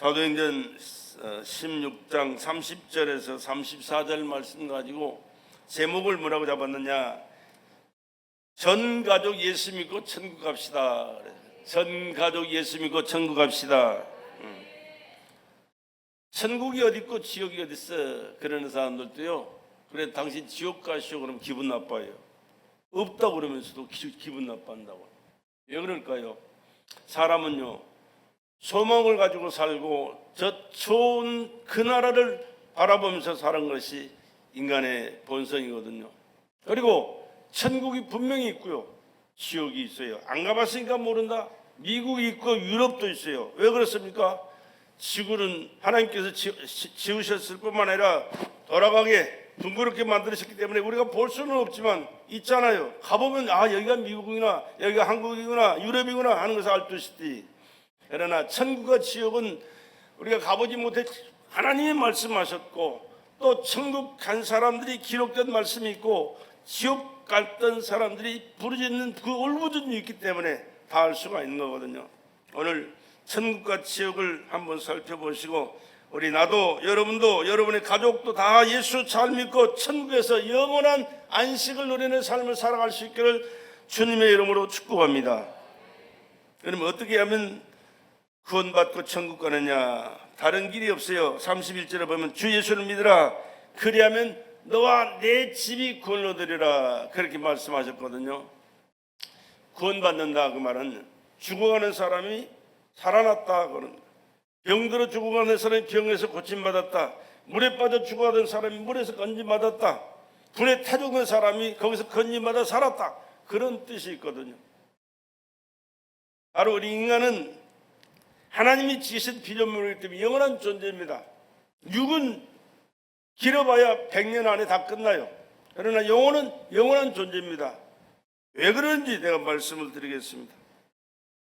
사도행전 16장 30절에서 34절 말씀 가지고 제목을 뭐라고 잡았느냐? 전 가족 예수 믿고 천국 갑시다. 전 가족 예수 믿고 천국 갑시다. 천국이 어디 있고 지옥이 어디 있어? 그러는 사람들도요, 그래 당신 지옥 가시오 그러면 기분 나빠요. 없다고 그러면서도 기분 나빠한다고. 왜 그럴까요? 사람은요, 소망을 가지고 살고 저 좋은 그 나라를 바라보면서 사는 것이 인간의 본성이거든요. 그리고 천국이 분명히 있고요, 지옥이 있어요. 안 가봤으니까 모른다. 미국이 있고 유럽도 있어요. 왜 그렇습니까? 지구는 하나님께서 지으셨을 뿐만 아니라 돌아가게 둥그렇게 만드셨기 때문에 우리가 볼 수는 없지만 있잖아요. 가보면 여기가 미국이구나, 여기가 한국이구나, 유럽이구나 하는 것을 알 듯이. 그러나 천국과 지옥은 우리가 가보지 못해 하나님이 말씀하셨고, 또 천국 간 사람들이 기록된 말씀이 있고, 지옥 갔던 사람들이 부르짖는 그 울부짖음이 있기 때문에 다 알 수가 있는 거거든요. 오늘 천국과 지옥을 한번 살펴보시고, 나도 여러분도 여러분의 가족도 다 예수 잘 믿고 천국에서 영원한 안식을 누리는 삶을 살아갈 수 있기를 주님의 이름으로 축복합니다. 그러면 어떻게 하면 구원받고 천국 가느냐? 다른 길이 없어요. 31절에 보면 주 예수를 믿으라, 그리하면 너와 내 집이 구원을 얻으리라, 그렇게 말씀하셨거든요. 구원받는다 그 말은 죽어가는 사람이 살아났다 그런, 병들어 죽어가는 사람이 병에서 고침받았다, 물에 빠져 죽어가던 사람이 물에서 건짐받았다, 불에 타 죽은 사람이 거기서 건짐받아 살았다, 그런 뜻이 있거든요. 바로 우리 인간은 하나님이 지으신 피조물이기 때문에 영원한 존재입니다. 육은 길어봐야 100년 안에 다 끝나요. 그러나 영혼은 영원한 존재입니다. 왜 그런지 내가 말씀을 드리겠습니다.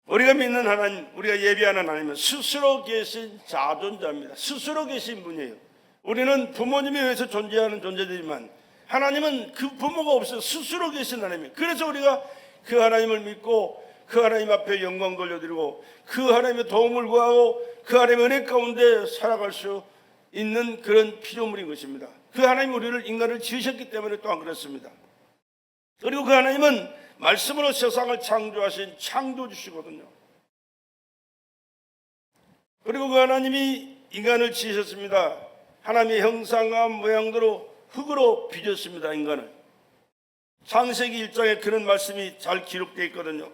우리가 믿는 하나님, 우리가 예배하는 하나님은 스스로 계신 자존자입니다. 스스로 계신 분이에요. 우리는 부모님에 의해서 존재하는 존재들이지만 하나님은 그 부모가 없어서 스스로 계신 하나님이에요. 그래서 우리가 그 하나님을 믿고 그 하나님 앞에 영광 돌려드리고 그 하나님의 도움을 구하고 그 하나님의 은혜 가운데 살아갈 수 있는 그런 피조물인 것입니다. 그 하나님이 우리를, 인간을 지으셨기 때문에 또한 그렇습니다. 그리고 그 하나님은 말씀으로 세상을 창조하신 창조주시거든요. 그리고 그 하나님이 인간을 지으셨습니다. 하나님의 형상과 모양대로 흙으로 빚었습니다. 인간을. 창세기 1장에 그런 말씀이 잘 기록되어 있거든요.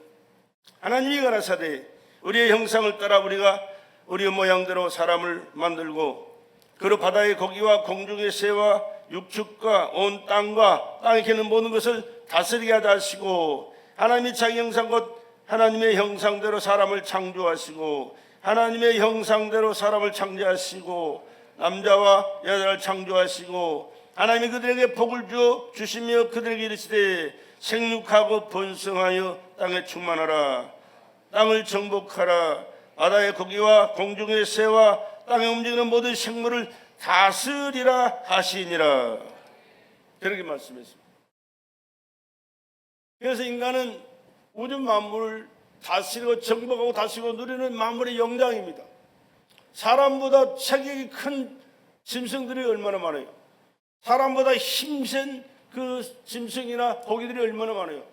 하나님이 가라사대 우리의 형상을 따라 우리가 우리의 모양대로 사람을 만들고 그로 바다의 고기와 공중의 새와 육축과 온 땅과 땅에 기는 모든 것을 다스리게 하다 하시고, 하나님이 자기 형상 곧 하나님의 형상대로 사람을 창조하시고 하나님의 형상대로 사람을 창조하시고 남자와 여자를 창조하시고 하나님이 그들에게 복을 주시며 그들에게 이르시되 생육하고 번성하여 땅에 충만하라, 땅을 정복하라, 바다의 고기와 공중의 새와 땅에 움직이는 모든 생물을 다스리라 하시니라, 그렇게 말씀했습니다. 그래서 인간은 우주 만물을 다스리고 정복하고 다스리고 누리는 만물의 영장입니다. 사람보다 체격이 큰 짐승들이 얼마나 많아요. 사람보다 힘센 그 짐승이나 고기들이 얼마나 많아요.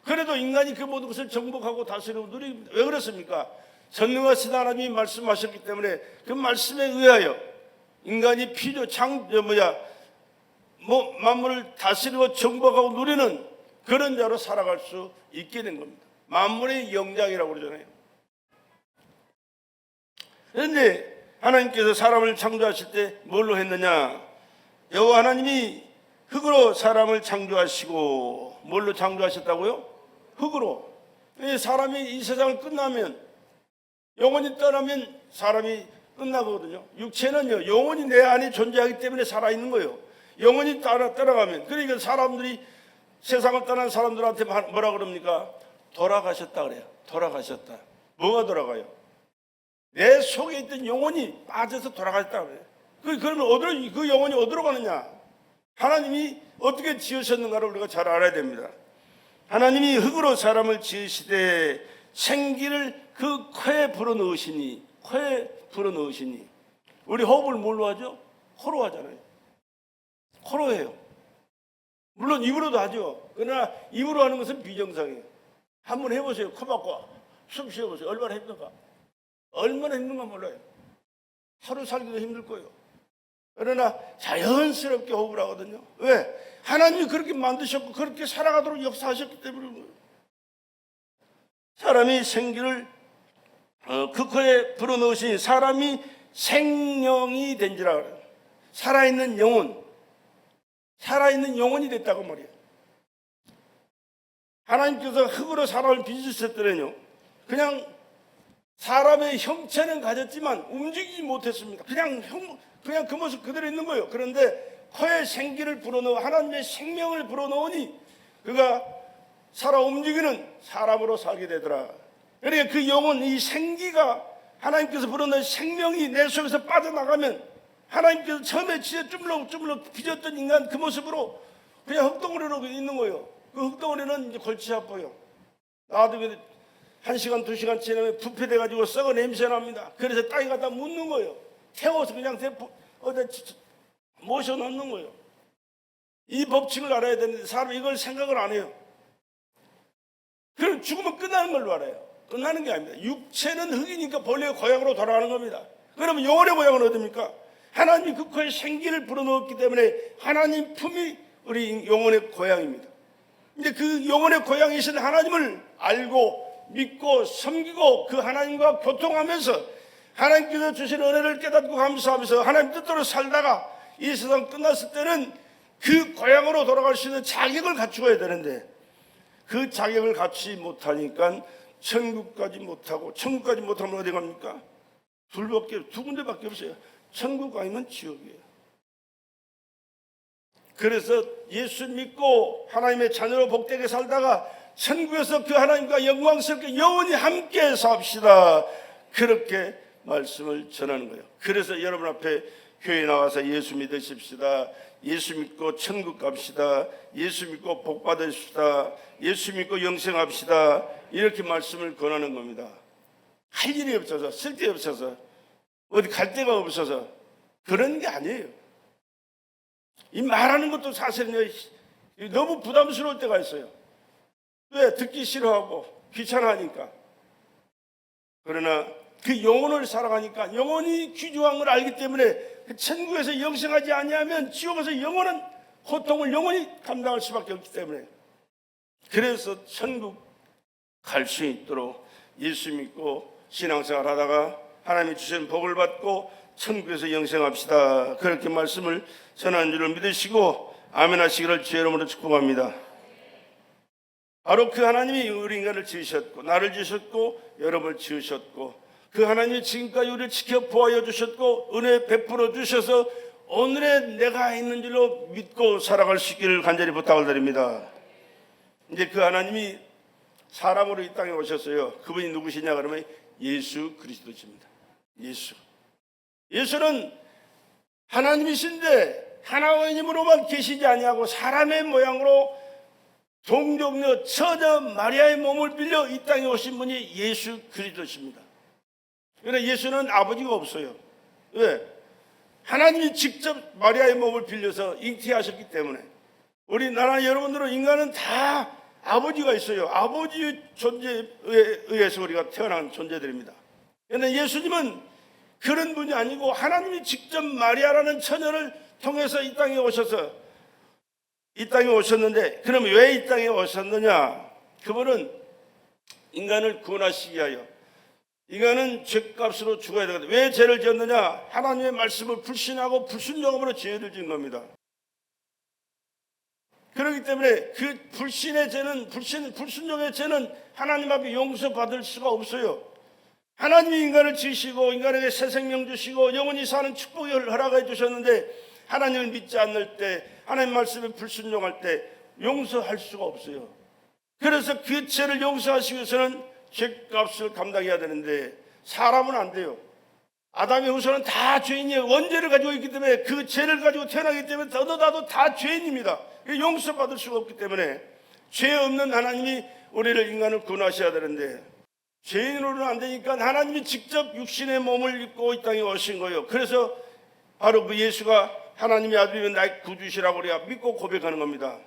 그래도 인간이 그 모든 것을 정복하고 다스리고 누립니다. 왜 그렇습니까? 전능하신 하나님이 말씀하셨기 때문에 그 말씀에 의하여 인간이 만물을 다스리고 정복하고 누리는 그런 자로 살아갈 수 있게 된 겁니다. 만물의 영장이라고 그러잖아요. 그런데 하나님께서 사람을 창조하실 때 뭘로 했느냐? 여호와 하나님이 흙으로 사람을 창조하시고, 뭘로 창조하셨다고요? 흙으로. 사람이 이 세상을 끝나면, 영원히 떠나면 사람이 끝나거든요. 육체는요, 영원히 내 안에 존재하기 때문에 살아있는 거예요. 영원히 떠나가면. 그러니까 사람들이, 세상을 떠난 사람들한테 뭐라 그럽니까? 돌아가셨다 그래요. 돌아가셨다. 뭐가 돌아가요? 내 속에 있던 영혼이 빠져서 돌아가셨다 그래요. 그러면 그 영혼이 어디로 가느냐? 하나님이 어떻게 지으셨는가를 우리가 잘 알아야 됩니다. 하나님이 흙으로 사람을 지으시되 생기를 그 코에 불어넣으시니 코에 불어넣으시니. 우리 호흡을 뭘로 하죠? 코로 하잖아요. 코로 해요. 물론 입으로도 하죠. 그러나 입으로 하는 것은 비정상이에요. 한번 해보세요. 코 막고 숨 쉬어보세요. 얼마나 힘든가. 얼마나 힘든가 몰라요. 하루 살기도 힘들 거예요. 그러나 자연스럽게 호흡을 하거든요. 왜? 하나님이 그렇게 만드셨고 그렇게 살아가도록 역사하셨기 때문에. 사람이 생기를 그 코에 불어넣으신 사람이 생명이 된지라 그래요. 살아있는 영혼이 됐다고 말이에요. 하나님께서 흙으로 사람을 빚으셨더니요, 그냥 사람의 형체는 가졌지만 움직이지 못했습니다. 그냥 그 모습 그대로 있는 거예요. 그런데 코에 생기를 불어넣어 하나님의 생명을 불어넣으니 그가 살아 움직이는 사람으로 살게 되더라. 그러니까 그 영혼, 이 생기가 하나님께서 불어넣은 생명이 내 속에서 빠져나가면 하나님께서 처음에 진짜 쭈물럭 빚었던 인간 그 모습으로 그냥 흙덩어리로 있는 거예요. 그 흙덩어리는 이제 골치 아파요. 놔두게 1시간 2시간 지나면 부패돼가지고 썩어 냄새 납니다. 그래서 땅에 갖다 묻는 거예요. 태워서 그냥 어디 모셔놓는 거예요. 이 법칙을 알아야 되는데 사람이 이걸 생각을 안 해요. 그럼 죽으면 끝나는 걸로 알아요. 끝나는 게 아닙니다. 육체는 흙이니까 본래의 고향으로 돌아가는 겁니다. 그러면 영혼의 고향은 어디입니까? 하나님이 그 코에 생기를 불어넣었기 때문에 하나님 품이 우리 영혼의 고향입니다. 이제 그 영혼의 고향이신 하나님을 알고 믿고 섬기고 그 하나님과 교통하면서 하나님께서 주신 은혜를 깨닫고 감사하면서 하나님 뜻대로 살다가 이 세상 끝났을 때는 그 고향으로 돌아갈 수 있는 자격을 갖추어야 되는데 그 자격을 갖추지 못하니까 천국까지 못하고, 천국까지 못하면 어디 갑니까? 두 군데밖에 없어요. 천국 아니면 지옥이에요. 그래서 예수 믿고 하나님의 자녀로 복되게 살다가 천국에서 그 하나님과 영광스럽게 영원히 함께 삽시다. 그렇게 말씀을 전하는 거예요. 그래서 여러분 앞에 교회 나와서 예수 믿으십시다. 예수 믿고 천국 갑시다. 예수 믿고 복 받으십시다. 예수 믿고 영생합시다. 이렇게 말씀을 권하는 겁니다. 할 일이 없어서, 쓸데 없어서, 어디 갈 데가 없어서 그런 게 아니에요. 이 말하는 것도 사실은 너무 부담스러울 때가 있어요. 왜? 듣기 싫어하고 귀찮아하니까. 그러나 그 영혼을 살아가니까 영혼이 귀중한 걸 알기 때문에 천국에서 영생하지 아니하면 지옥에서 영원한 고통을 영원히 감당할 수밖에 없기 때문에, 그래서 천국 갈 수 있도록 예수 믿고 신앙생활 하다가 하나님이 주신 복을 받고 천국에서 영생합시다. 그렇게 말씀을 전하는 줄을 믿으시고 아멘 하시기를 주의 이름으로 축복합니다. 바로 그 하나님이 우리 인간을 지으셨고 나를 지으셨고 여러분을 지으셨고 그 하나님이 지금까지 우리를 지켜 보호하여 주셨고 은혜 베풀어 주셔서 오늘의 내가 있는 줄로 믿고 살아갈 수 있기를 간절히 부탁을 드립니다. 이제 그 하나님이 사람으로 이 땅에 오셨어요. 그분이 누구시냐 그러면 예수 그리스도십니다. 예수는 하나님이신데 하나님으로만 계시지 아니하고 사람의 모양으로 동정녀 처녀 마리아의 몸을 빌려 이 땅에 오신 분이 예수 그리스도십니다. 그러나 예수는 아버지가 없어요. 왜? 하나님이 직접 마리아의 몸을 빌려서 잉태하셨기 때문에. 우리나라 여러분들은 인간은 다 아버지가 있어요. 아버지의 존재에 의해서 우리가 태어난 존재들입니다. 그런데 예수님은 그런 분이 아니고 하나님이 직접 마리아라는 처녀를 통해서 이 땅에 오셨는데, 그럼 왜 이 땅에 오셨느냐? 그분은 인간을 구원하시기 위하여 인간은 죄값으로 죽어야 되거든요. 왜 죄를 지었느냐? 하나님의 말씀을 불신하고 불순종함으로 죄를 지은 겁니다. 그렇기 때문에 그 불신의 죄는 불순종의 죄는 하나님 앞에 용서받을 수가 없어요. 하나님이 인간을 지으시고 인간에게 새 생명 주시고 영원히 사는 축복을 허락해 주셨는데 하나님을 믿지 않을 때, 하나님 말씀에 불순종할 때 용서할 수가 없어요. 그래서 그 죄를 용서하시기 위해서는 죄값을 감당해야 되는데 사람은 안 돼요. 아담의 후손은 다 죄인이에요. 원죄를 가지고 있기 때문에, 그 죄를 가지고 태어나기 때문에 너도 다 죄인입니다. 용서받을 수가 없기 때문에 죄 없는 하나님이 우리를, 인간을 구원하셔야 되는데 죄인으로는 안 되니까 하나님이 직접 육신의 몸을 입고 이 땅에 오신 거예요. 그래서 바로 그 예수가 하나님의 아들이면 나의 구주시라고 우리가 믿고 고백하는 겁니다.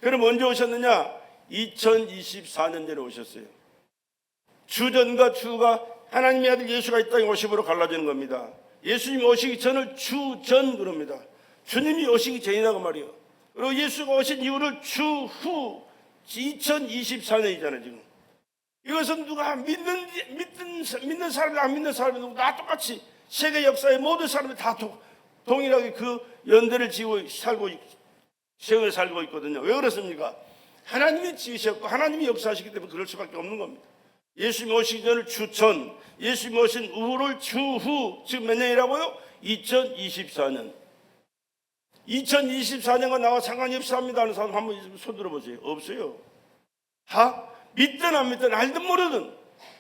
그럼 언제 오셨느냐? 2024년 전에 오셨어요. 주전과 주가 하나님의 아들 예수가 이 땅에 오심으로 갈라지는 겁니다. 예수님이 오시기 전을 주전 그럽니다. 주님이 오시기 전이라고 말이에요. 그리고 예수가 오신 이유를 주후 2024년이잖아요 지금. 이것은 누가 믿는 사람이 안 믿는 사람이 다 똑같이 세계 역사의 모든 사람이 다 동일하게 그 연대를 지고 세월에 살고 있거든요. 왜 그렇습니까? 하나님이 지으셨고 하나님이 역사하시기 때문에 그럴 수밖에 없는 겁니다. 예수님이 오시기 전을 주전, 예수님이 오신 우후를 주후. 지금 몇 년이라고요? 2024년. 2024년과 나와 상관이 없습니다 하는 사람 한번 손 들어보세요. 없어요. 믿든 안 믿든 알든 모르든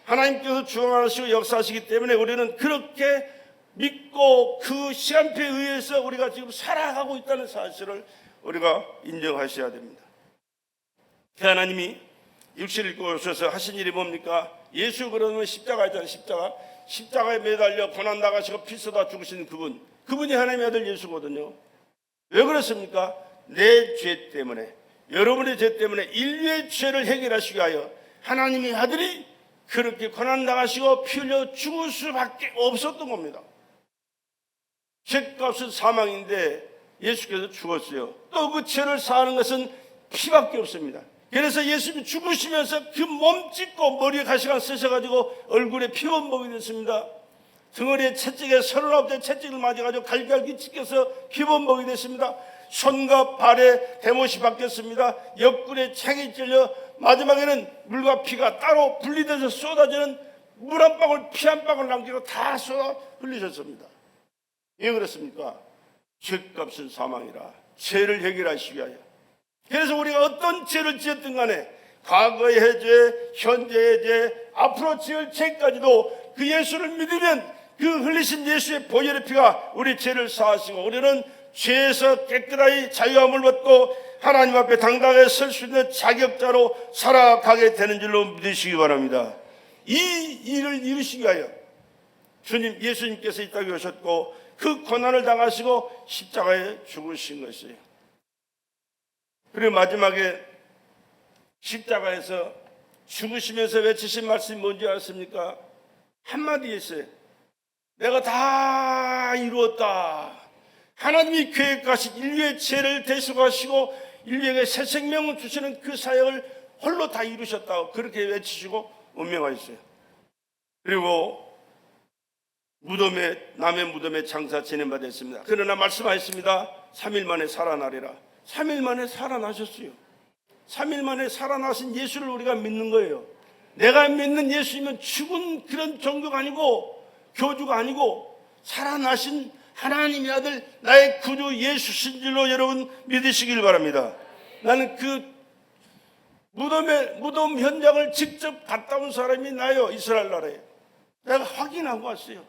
하나님께서 주관하시고 역사하시기 때문에 우리는 그렇게 믿고 그 시간표에 의해서 우리가 지금 살아가고 있다는 사실을 우리가 인정하셔야 됩니다. 하나님이 육신을 입고 오셔서 하신 일이 뭡니까? 예수 그러면 십자가 있잖아요. 십자가에 매달려 고난 당하시고 피 쏟아 죽으신 그분이 하나님의 아들 예수거든요. 왜 그렇습니까? 내 죄 때문에, 여러분의 죄 때문에 인류의 죄를 해결하시기 위하여 하나님의 아들이 그렇게 고난 당하시고 피 흘려 죽을 수밖에 없었던 겁니다. 죄값은 사망인데 예수께서 죽었어요. 또 그 죄를 사하는 것은 피밖에 없습니다. 그래서 예수님이 죽으시면서 그 몸 찢고 머리에 가시관 쓰셔가지고 얼굴에 피범벅이 됐습니다. 등허리에 채찍에 39대 채찍을 맞아가지고 갈갈기 찢겨서 피범벅이 됐습니다. 손과 발에 대못이 박혔습니다. 옆구리에 챙이 찔려 마지막에는 물과 피가 따로 분리돼서 쏟아지는 물 한 방울 피 한 방울 남기고 다 쏟아 흘리셨습니다. 왜 그렇습니까? 죄값은 사망이라 죄를 해결하시기 위하여. 그래서 우리가 어떤 죄를 지었든 간에 과거의 죄, 현재의 죄, 앞으로 지을 죄까지도 그 예수를 믿으면 그 흘리신 예수의 보혈의 피가 우리 죄를 사하시고 우리는 죄에서 깨끗하게 자유함을 받고 하나님 앞에 당당하게 설 수 있는 자격자로 살아가게 되는 줄로 믿으시기 바랍니다. 이 일을 이루시기 위하여 주님 예수님께서 이 땅에 오셨고 그 고난을 당하시고 십자가에 죽으신 것이에요. 그리고 마지막에 십자가에서 죽으시면서 외치신 말씀이 뭔지 아십니까? 한마디 했어요. 내가 다 이루었다. 하나님이 계획하신 인류의 죄를 대속하시고 인류에게 새 생명을 주시는 그 사역을 홀로 다 이루셨다고 그렇게 외치시고 운명하셨어요. 그리고 남의 무덤에 장사 지낸받았습니다. 그러나 말씀하셨습니다. 3일 만에 살아나리라. 3일 만에 살아나셨어요. 3일 만에 살아나신 예수를 우리가 믿는 거예요. 내가 믿는 예수님은 죽은 그런 종교가 아니고 교주가 아니고 살아나신 하나님의 아들 나의 구주 예수신 줄로 여러분 믿으시길 바랍니다. 나는 그 무덤 현장을 직접 갔다 온 사람이 나요. 이스라엘 나라에. 내가 확인하고 왔어요.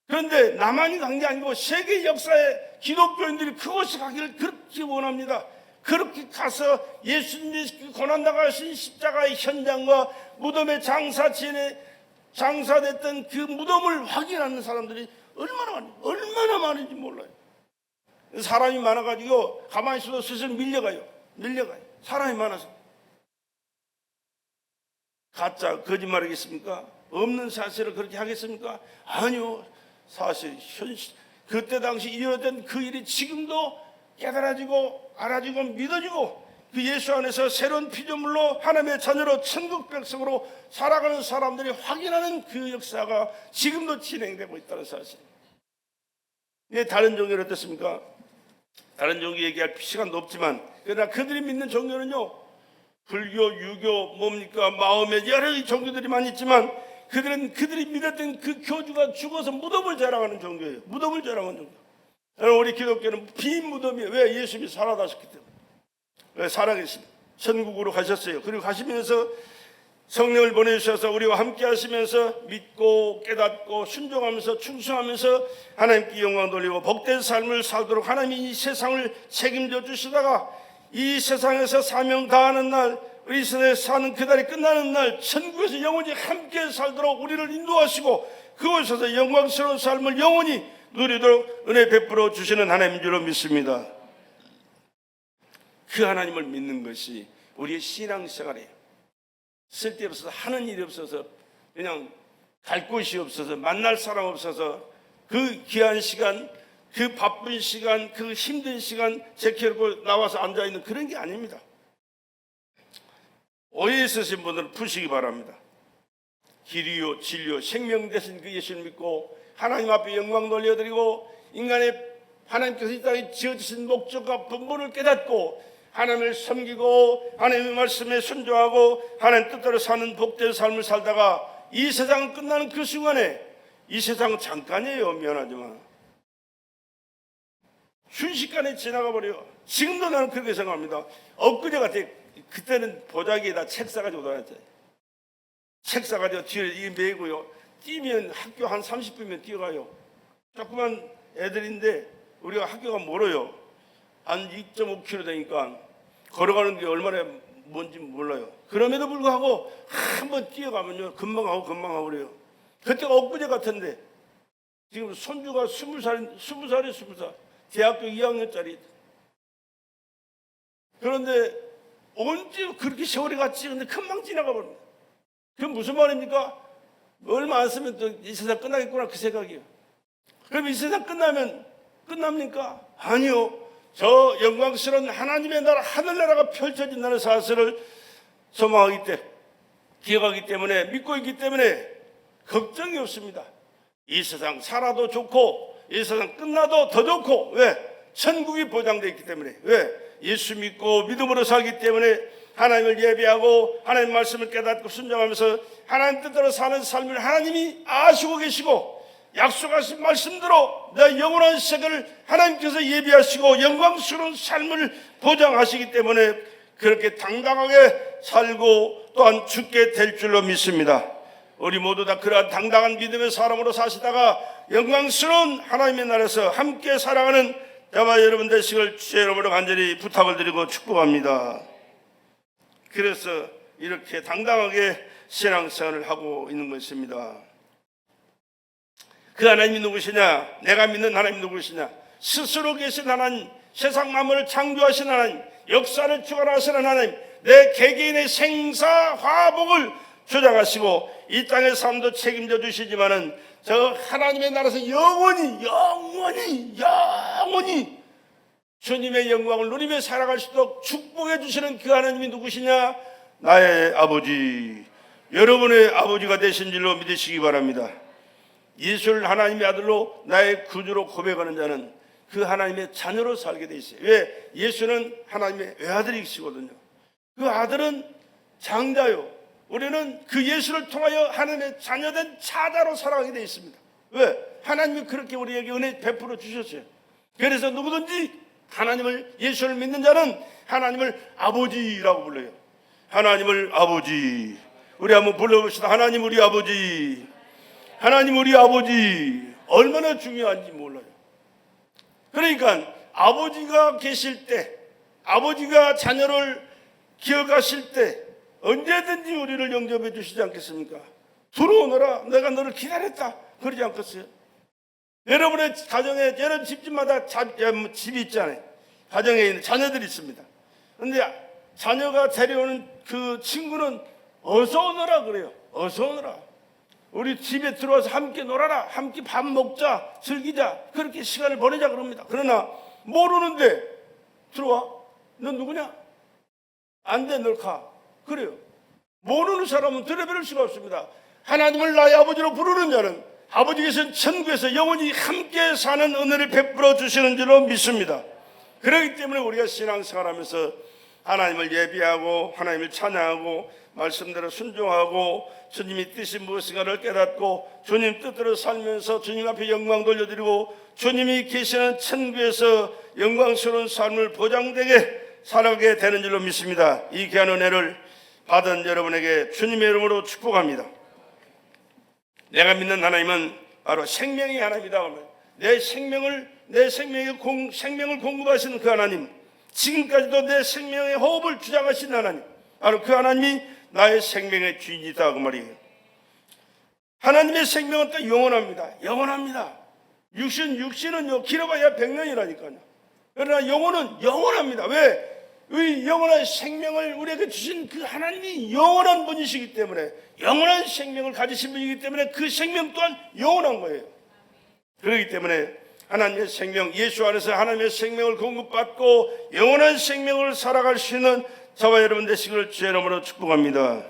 그런데 나만이 간 게 아니고 세계 역사에 기독교인들이 그곳에 가기를 그렇게 원합니다. 그렇게 가서 예수님이 고난당하신 십자가의 현장과 무덤에 장사됐던 그 무덤을 확인하는 사람들이 얼마나 많은지 몰라요. 사람이 많아가지고 가만히 있어도 슬슬 밀려가요. 사람이 많아서. 가짜 거짓말이겠습니까? 없는 사실을 그렇게 하겠습니까? 아니요. 사실 그때 당시 일어났던 그 일이 지금도 깨달아지고 알아지고 믿어지고 그 예수 안에서 새로운 피조물로 하나님의 자녀로 천국 백성으로 살아가는 사람들이 확인하는 그 역사가 지금도 진행되고 있다는 사실. 다른 종교는 어떻습니까? 다른 종교 얘기할 시간도 없지만 그러나 그들이 믿는 종교는요, 불교, 유교, 마음의 여러 종교들이 많이 있지만 그들이 믿었던 그 교주가 죽어서 무덤을 자랑하는 종교예요. 무덤을 자랑하는 종교. 우리 기독교는 빈 무덤이에요. 왜? 예수님이 살아나셨기 때문에. 왜? 살아계십니다. 천국으로 가셨어요. 그리고 가시면서 성령을 보내주셔서 우리와 함께 하시면서 믿고 깨닫고 순종하면서 충성하면서 하나님께 영광 돌리고 복된 삶을 살도록 하나님이 이 세상을 책임져 주시다가 이 세상에서 사명 다하는 날 우리 이 세상에 사는 그날이 끝나는 날 천국에서 영원히 함께 살도록 우리를 인도하시고 그곳에서 영광스러운 삶을 영원히 누리도록 은혜 베풀어 주시는 하나님인 줄로 믿습니다. 그 하나님을 믿는 것이 우리의 신앙생활이에요. 쓸데없어서 하는 일이 없어서 그냥 갈 곳이 없어서 만날 사람 없어서 그 귀한 시간, 그 바쁜 시간, 그 힘든 시간 제껴놓고 나와서 앉아있는 그런 게 아닙니다. 오해 있으신 분들은 푸시기 바랍니다. 길이요 진리요 생명 되신 그 예수를 믿고 하나님 앞에 영광 돌려드리고 인간의 하나님께서 이 땅에 지어주신 목적과 본분을 깨닫고 하나님을 섬기고 하나님의 말씀에 순종하고 하나님 뜻대로 사는 복된 삶을 살다가 이 세상은 끝나는 그 순간에 이 세상은 잠깐이에요. 미안하지만 순식간에 지나가 버려요. 지금도 나는 그렇게 생각합니다. 엊그제 같아. 그때는 보자기에다 책 싸가지고 다녔잖아요. 책 싸가지고 뒤에 이 메고요. 뛰면 학교 한 30분이면 뛰어가요. 조그만 애들인데 우리가 학교가 멀어요. 한 2.5km 되니까 걸어가는 게 얼마나 뭔지 몰라요. 그럼에도 불구하고 한번 뛰어가면요 금방 하고 그래요. 그때가 엊그제 같은데 지금 손주가 20살이 대학교 2학년짜리. 그런데 언제 그렇게 세월이 갔지? 근데 금방 지나가 버립니다. 그건 무슨 말입니까? 얼마 안 쓰면 또 이 세상 끝나겠구나 그 생각이에요. 그럼 이 세상 끝나면 끝납니까? 아니요. 저 영광스러운 하나님의 나라 하늘나라가 펼쳐진다는 사실을 소망하기 때문에 기억하기 때문에 믿고 있기 때문에 걱정이 없습니다. 이 세상 살아도 좋고 이 세상 끝나도 더 좋고 왜? 천국이 보장되어 있기 때문에 왜? 예수 믿고 믿음으로 살기 때문에 하나님을 예배하고 하나님 말씀을 깨닫고 순종하면서 하나님 뜻대로 사는 삶을 하나님이 아시고 계시고 약속하신 말씀대로 내 영원한 세계를 하나님께서 예비하시고 영광스러운 삶을 보장하시기 때문에 그렇게 당당하게 살고 또한 죽게 될 줄로 믿습니다. 우리 모두 다 그러한 당당한 믿음의 사람으로 사시다가 영광스러운 하나님의 나라에서 함께 살아가는 저와 여러분 되시길 주의 이름으로 간절히 부탁을 드리고 축복합니다. 그래서 이렇게 당당하게 신앙생활을 하고 있는 것입니다. 그 하나님이 누구시냐? 내가 믿는 하나님이 누구시냐? 스스로 계신 하나님, 세상 만물을 창조하신 하나님, 역사를 주관하시는 하나님, 내 개개인의 생사 화복을 주장하시고 이 땅의 삶도 책임져 주시지만은 저 하나님의 나라에서 영원히 주님의 영광을 누리며 살아갈 수 있도록 축복해 주시는 그 하나님이 누구시냐? 나의 아버지, 여러분의 아버지가 되신 줄로 믿으시기 바랍니다. 예수를 하나님의 아들로 나의 구주로 고백하는 자는 그 하나님의 자녀로 살게 돼 있어요. 왜? 예수는 하나님의 외아들이시거든요. 그 아들은 장자요. 우리는 그 예수를 통하여 하나님의 자녀된 자자로 살아가게 돼 있습니다. 왜? 하나님이 그렇게 우리에게 은혜 베풀어 주셨어요. 그래서 누구든지 하나님을 예수를 믿는 자는 하나님을 아버지라고 불러요. 하나님을 아버지. 우리 한번 불러봅시다. 하나님 우리 아버지. 하나님 우리 아버지. 얼마나 중요한지 몰라요. 그러니까 아버지가 계실 때, 아버지가 자녀를 기억하실 때 언제든지 우리를 영접해 주시지 않겠습니까? 들어오너라, 내가 너를 기다렸다, 그러지 않겠어요? 여러분의 가정에, 여러분 집집마다 집이 있잖아요. 가정에 있는 자녀들이 있습니다. 그런데 자녀가 데려오는 그 친구는 어서 오너라 그래요. 어서 오너라. 우리 집에 들어와서 함께 놀아라, 함께 밥 먹자, 즐기자, 그렇게 시간을 보내자 그럽니다. 그러나 모르는데 들어와, 넌 누구냐? 안 돼, 널 가. 그래요. 모르는 사람은 들여버릴 수가 없습니다. 하나님을 나의 아버지로 부르는 자는 아버지께서는 천국에서 영원히 함께 사는 은혜를 베풀어 주시는 줄로 믿습니다. 그렇기 때문에 우리가 신앙생활하면서 하나님을 예비하고 하나님을 찬양하고 말씀대로 순종하고 주님이 뜻이 무엇인가를 깨닫고 주님 뜻대로 살면서 주님 앞에 영광 돌려드리고 주님이 계시는 천국에서 영광스러운 삶을 보장되게 살아가게 되는 줄로 믿습니다. 이 귀한 은혜를 받은 여러분에게 주님의 이름으로 축복합니다. 내가 믿는 하나님은 바로 생명의 하나님이다. 내 생명을 공급하시는 그 하나님, 지금까지도 내 생명의 호흡을 주장하신 하나님, 바로 그 하나님이 나의 생명의 주인이다 그 말이에요. 하나님의 생명은 또 영원합니다. 영원합니다. 육신은요 길어봐야 100년이라니까요. 그러나 영혼은 영원합니다. 왜? 이 영원한 생명을 우리에게 주신 그 하나님이 영원한 분이시기 때문에, 영원한 생명을 가지신 분이기 때문에 그 생명 또한 영원한 거예요. 그렇기 때문에 하나님의 생명, 예수 안에서 하나님의 생명을 공급받고 영원한 생명을 살아갈 수 있는 저와 여러분 되시기를 주의 이름으로 축복합니다.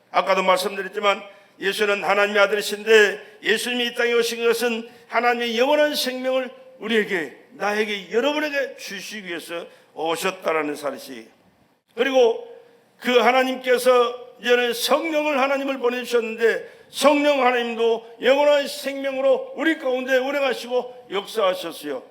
아까도 말씀드렸지만 예수는 하나님의 아들이신데, 예수님이 이 땅에 오신 것은 하나님의 영원한 생명을 우리에게, 나에게, 여러분에게 주시기 위해서 오셨다라는 사실이. 그리고 그 하나님께서 이제는 성령을 하나님을 보내주셨는데, 성령 하나님도 영원한 생명으로 우리 가운데 운행하시고 역사하셨어요.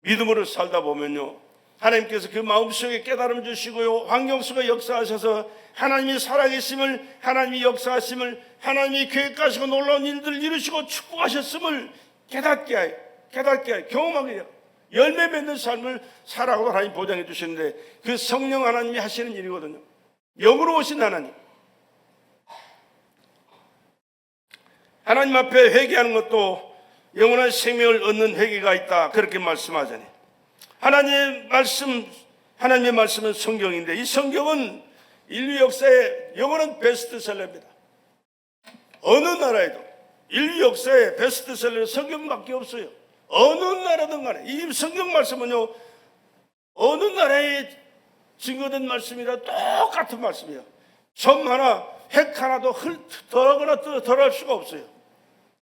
믿음으로 살다 보면요, 하나님께서 그 마음속에 깨달음 주시고요, 환경 속에 역사하셔서 하나님이 살아계심을, 하나님이 역사하심을, 하나님이 계획하시고 놀라운 일들을 이루시고 축복하셨음을 깨닫게 하여, 경험하게 해요. 열매 맺는 삶을 살아가고 하나님 보장해 주시는데, 그 성령 하나님이 하시는 일이거든요. 영으로 오신 하나님. 하나님 앞에 회개하는 것도 영원한 생명을 얻는 회개가 있다, 그렇게 말씀하잖아요. 하나님의 말씀은 성경인데, 이 성경은 인류 역사의 영원한 베스트셀러입니다. 어느 나라에도 인류 역사의 베스트셀러는 성경밖에 없어요. 어느 나라든 간에 이 성경 말씀은요, 어느 나라에 증거된 말씀이라 똑같은 말씀이에요. 점 하나, 핵 하나도 더하거나 덜할 수가 없어요.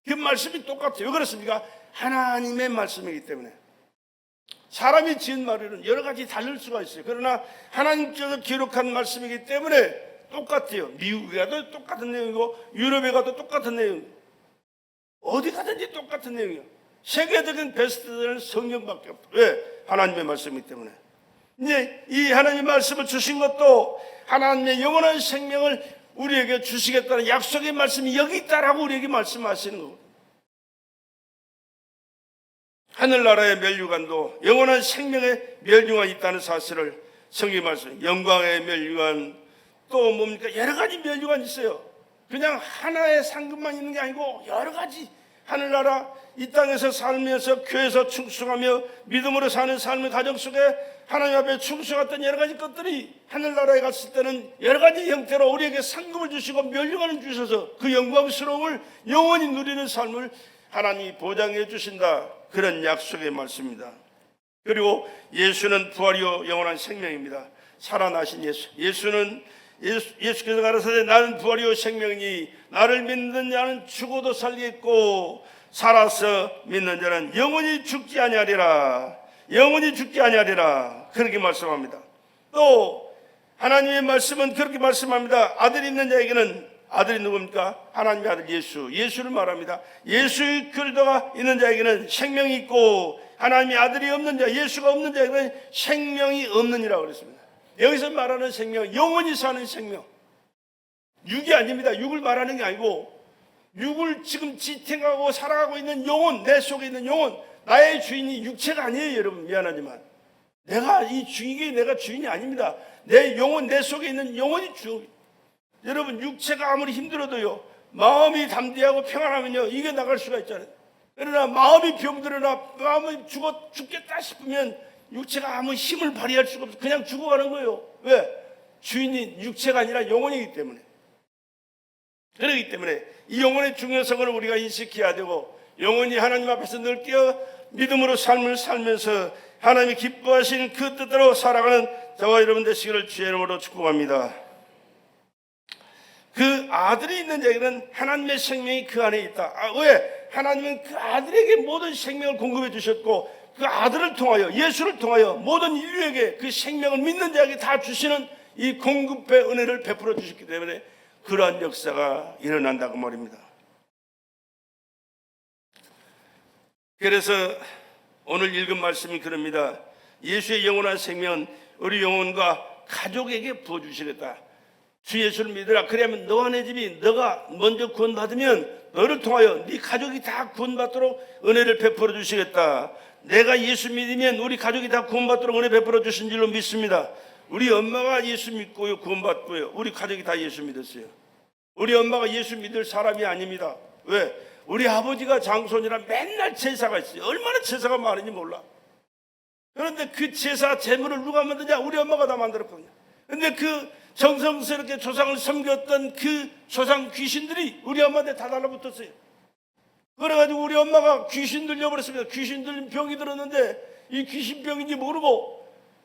그 말씀이 똑같아요. 왜 그렇습니까? 하나님의 말씀이기 때문에. 사람이 지은 말에는 여러 가지 다를 수가 있어요. 그러나 하나님께서 기록한 말씀이기 때문에 똑같아요. 미국에 가도 똑같은 내용이고, 유럽에 가도 똑같은 내용이에요. 어디 가든지 똑같은 내용이에요. 세계적인 베스트셀러는 성경밖에 없다. 왜? 하나님의 말씀이기 때문에. 이제 이 하나님의 말씀을 주신 것도 하나님의 영원한 생명을 우리에게 주시겠다는 약속의 말씀이 여기 있다라고 우리에게 말씀하시는 거고, 하늘나라의 멸류관도 영원한 생명의 멸류관이 있다는 사실을 성경이 말씀해요. 영광의 멸류관, 또 뭡니까? 여러 가지 멸류관이 있어요. 그냥 하나의 상급만 있는 게 아니고 여러 가지, 하늘나라 이 땅에서 살면서 교회에서 충성하며 믿음으로 사는 삶의 가정 속에 하나님 앞에 충성했던 여러 가지 것들이 하늘나라에 갔을 때는 여러 가지 형태로 우리에게 상급을 주시고 멸류관을 주셔서 그 영광스러움을 영원히 누리는 삶을 하나님이 보장해 주신다, 그런 약속의 말씀입니다. 그리고 예수는 부활이요 영원한 생명입니다. 살아나신 예수께서 가라사대 나는 부활이요 생명이니 나를 믿는 자는 죽어도 살겠고 살아서 믿는 자는 영원히 죽지 아니하리라. 영원히 죽지 아니하리라. 그렇게 말씀합니다. 또 하나님의 말씀은 그렇게 말씀합니다. 아들이 있는 자에게는, 아들이 누굽니까? 하나님의 아들 예수를 말합니다. 예수의 그리스도가 있는 자에게는 생명이 있고, 하나님의 아들이 없는 자, 예수가 없는 자에게는 생명이 없느니라 그랬습니다. 여기서 말하는 생명, 영원히 사는 생명, 육이 아닙니다. 육을 말하는 게 아니고, 육을 지금 지탱하고 살아가고 있는 영혼, 내 속에 있는 영혼, 나의 주인이 육체가 아니에요. 여러분 미안하지만 이게 내가 주인이 아닙니다. 내 영혼, 내 속에 있는 영혼이 주. 여러분 육체가 아무리 힘들어도요, 마음이 담대하고 평안하면요, 이게 나갈 수가 있잖아요. 그러나 마음이 병들거나 마음이 죽겠다 싶으면 육체가 아무 힘을 발휘할 수가 없어요. 그냥 죽어가는 거예요. 왜? 주인이 육체가 아니라 영혼이기 때문에. 그렇기 때문에 이 영혼의 중요성을 우리가 인식해야 되고, 영혼이 하나님 앞에서 늘 깨어 믿음으로 삶을 살면서 하나님이 기뻐하신 그 뜻대로 살아가는 저와 여러분 되시기를 주의 이름으로 축복합니다. 그 아들이 있는 자에게는 하나님의 생명이 그 안에 있다. 왜? 하나님은 그 아들에게 모든 생명을 공급해 주셨고, 그 아들을 통하여, 예수를 통하여 모든 인류에게 그 생명을 믿는 자에게 다 주시는 이 공급의 은혜를 베풀어 주셨기 때문에 그러한 역사가 일어난다고 말입니다. 그래서 오늘 읽은 말씀이 그럽니다. 예수의 영원한 생명은 우리 영혼과 가족에게 부어주시겠다. 주 예수를 믿으라. 그러면 너와 내 집이, 너가 먼저 구원받으면 너를 통하여 네 가족이 다 구원받도록 은혜를 베풀어 주시겠다. 내가 예수 믿으면 우리 가족이 다 구원받도록 은혜 베풀어 주신 줄로 믿습니다. 우리 엄마가 예수 믿고요, 구원받고요. 우리 가족이 다 예수 믿었어요. 우리 엄마가 예수 믿을 사람이 아닙니다. 왜? 우리 아버지가 장손이라 맨날 제사가 있어요. 얼마나 제사가 많은지 몰라. 그런데 그 제사 제물을 누가 만드냐? 우리 엄마가 다 만들었거든요. 근데 그 정성스럽게 조상을 섬겼던 그 조상 귀신들이 우리 엄마한테 다 달라붙었어요. 그래가지고 우리 엄마가 귀신 들려버렸습니다. 귀신 들린 병이 들었는데 이 귀신병인지 모르고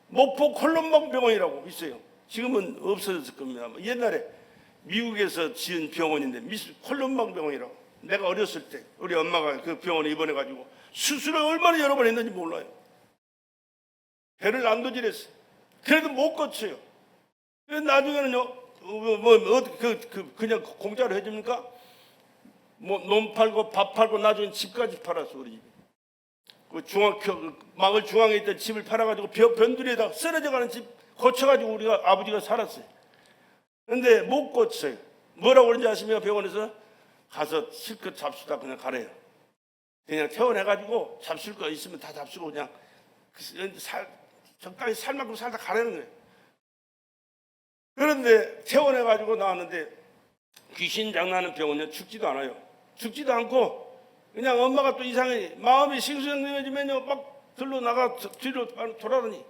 목포 콜롬방 병원이라고 있어요. 지금은 없어졌을 겁니다. 옛날에 미국에서 지은 병원인데 콜롬방 병원이라고. 내가 어렸을 때 우리 엄마가 그 병원에 입원해가지고 수술을 얼마나 여러 번 했는지 몰라요. 배를 난도질했어요. 그래도 못 고쳐요. 나중에는요, 그냥 공짜로 해줍니까? 논 팔고 밥 팔고 나중에 집까지 팔았어, 우리 집. 마을 중앙에 있던 집을 팔아가지고 변두리에다가 쓰러져가는 집 고쳐가지고 우리가 아버지가 살았어요. 근데 못 고쳐요. 뭐라고 그런지 아십니까? 병원에서 가서 실컷 잡수다 그냥 가래요. 그냥 퇴원해가지고 잡술 거 있으면 다 잡수고 그냥 적당히 살 만큼 살다 가라는 거예요. 그런데 퇴원해가지고 나왔는데 귀신 장난하는 병원은 죽지도 않아요. 죽지도 않고 그냥 엄마가 또 이상해 마음이 싱숭생숭해지면요 막 들러 나가 뒤로 돌아다니.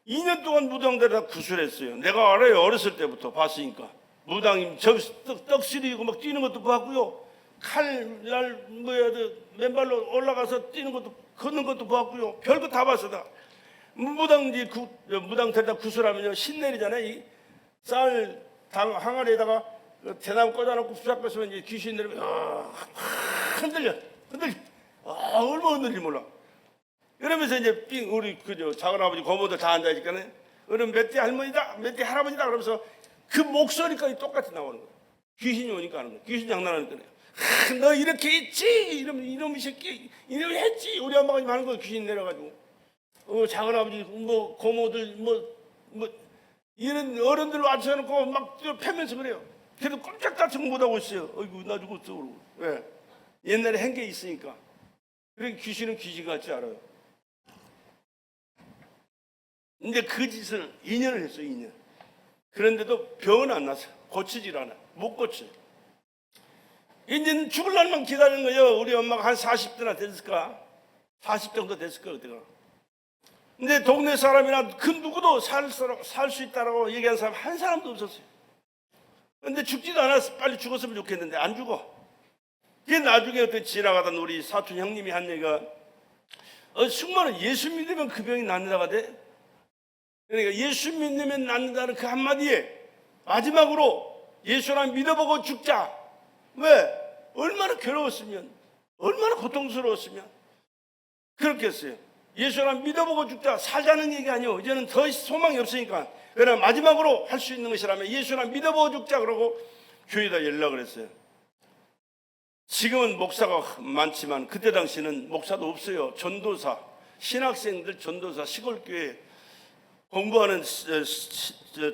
2년 동안 무당들에다 구술했어요. 내가 알아요. 어렸을 때부터 봤으니까. 무당이 떡시리고 막 뛰는 것도 봤고요. 칼날 맨발로 올라가서 뛰는 것도 걷는 것도 봤고요. 별거 다 봤어 다. 무당 데다 구슬하면요 신내리잖아요. 이 쌀 항아리에다가 대나무 꽂아놓고 부착했으면 이제 귀신 내리면 흔들려. 얼마 흔들지 몰라. 그러면서 이제 우리 작은 아버지 고모들 다 앉아 있니까는 어른 몇 대 할머니다, 몇 대 할아버지다 그러면서 그 목소리까지 똑같이 나오는 거예요. 귀신이 오니까 하는 거예요. 귀신 장난하는 거예요. 너 이렇게 했지? 이놈의 새끼, 이놈이 했지? 우리 엄마가 하는 거예요. 귀신 내려가지고. 작은 아버지, 고모들, 이런 어른들 앉혀놓고 막 패면서 그래요. 그래도 꼼짝달싹 못하고 있어요. 어이구, 나 죽었어. 그러고. 왜? 옛날에 한 게 있으니까. 그러니까 귀신은 귀신 같지 않아요. 근데 그 짓을 2년을 했어요, 2년. 그런데도 병은 안 났어요. 고치질 않아요. 못 고쳐요. 이제는 죽을 날만 기다리는 거예요. 우리 엄마가 한 40대나 됐을까? 40 정도 됐을 거예요, 그때가. 근데 동네 사람이나 그 누구도 살 수 있다라고 얘기한 사람 한 사람도 없었어요. 근데 죽지도 않았어. 빨리 죽었으면 좋겠는데 안 죽어. 그게 나중에 어떻게 지나가던 우리 사촌 형님이 한 얘기가 승마는 예수 믿으면 그 병이 낫는다가 돼. 그러니까 예수 믿으면 낫는다는 그 한마디에 마지막으로 예수랑 믿어보고 죽자. 왜? 얼마나 괴로웠으면, 얼마나 고통스러웠으면 그렇겠어요. 예수랑 믿어보고 죽자. 살자는 얘기 아니요. 이제는 더 소망이 없으니까. 그러나 마지막으로 할 수 있는 것이라면 예수랑 믿어보고 죽자. 그러고 교회에다 연락을 했어요. 지금은 목사가 많지만 그때 당시는 목사도 없어요. 전도사, 신학생들 전도사, 시골교회 공부하는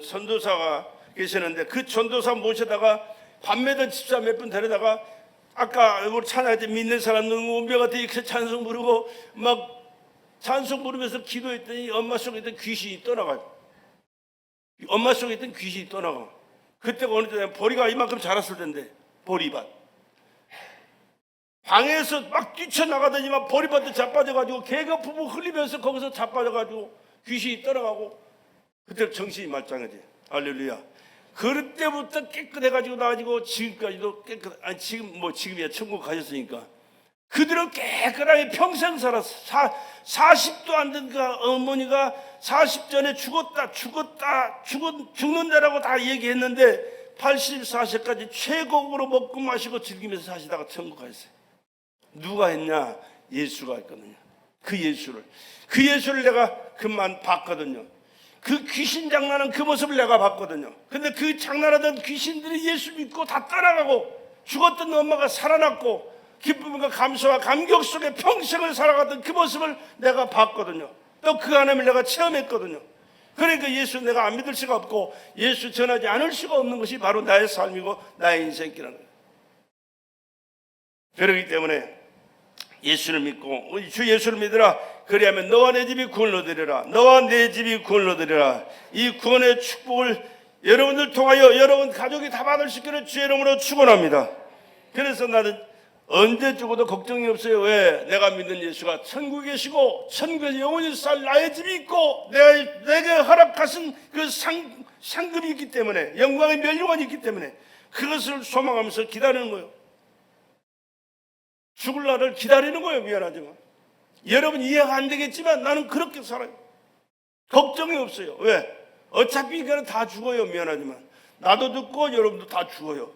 전도사가 계시는데 그 전도사 모셔다가 밤매던 집사 몇 분 데려다가 아까 우리 찬양할 때 믿는 사람들 운명한테 이렇게 찬송 부르고 막 찬송 부르면서 기도했더니 엄마 속에 있던 귀신이 떠나가요. 엄마 속에 있던 귀신이 떠나가. 그때가 어느 때 보리가 이만큼 자랐을 텐데 보리밭. 방에서 막 뛰쳐나가더니만 보리밭에 자빠져가지고 개가 부부 흘리면서 거기서 자빠져가지고 귀신이 떠나가고 그때 정신이 말짱해져. 할렐루야. 그때부터 깨끗해가지고 나가지고 지금까지도 아니 지금이야 천국 가셨으니까 그들은 깨끗하게 평생 살았어. 40도 안 된 그 어머니가 40전에 죽는다라고 다 얘기했는데 84세까지 최고로 먹고 마시고 즐기면서 사시다가 천국 가셨어요. 누가 했냐? 예수가 했거든요. 그 예수를 내가 그만 봤거든요. 그 귀신 장난하는 그 모습을 내가 봤거든요. 근데 그 장난하던 귀신들이 예수 믿고 다 따라가고 죽었던 엄마가 살아났고 기쁨과 감사와 감격 속에 평생을 살아가던 그 모습을 내가 봤거든요. 또 그 하나님을 내가 체험했거든요. 그러니까 예수 내가 안 믿을 수가 없고 예수 전하지 않을 수가 없는 것이 바로 나의 삶이고 나의 인생이라는 거예요. 그렇기 때문에 예수를 믿고 주 예수를 믿으라. 그리하면 너와 내 집이 구원을 얻으리라. 너와 내 집이 구원을 얻으리라. 이 구원의 축복을 여러분들 통하여 여러분 가족이 다 받을 수 있기를 주의 이름으로 축원합니다. 그래서 나는 언제 죽어도 걱정이 없어요. 왜? 내가 믿는 예수가 천국에 계시고 천국에서 영원히 살 나의 집이 있고 내게 허락하신 그 상급이 있기 때문에, 영광의 멸류관이 있기 때문에 그것을 소망하면서 기다리는 거예요. 죽을 날을 기다리는 거예요. 미안하지만 여러분 이해가 안 되겠지만 나는 그렇게 살아요. 걱정이 없어요. 왜? 어차피 이거는 다 죽어요. 미안하지만 나도 죽고 여러분도 다 죽어요.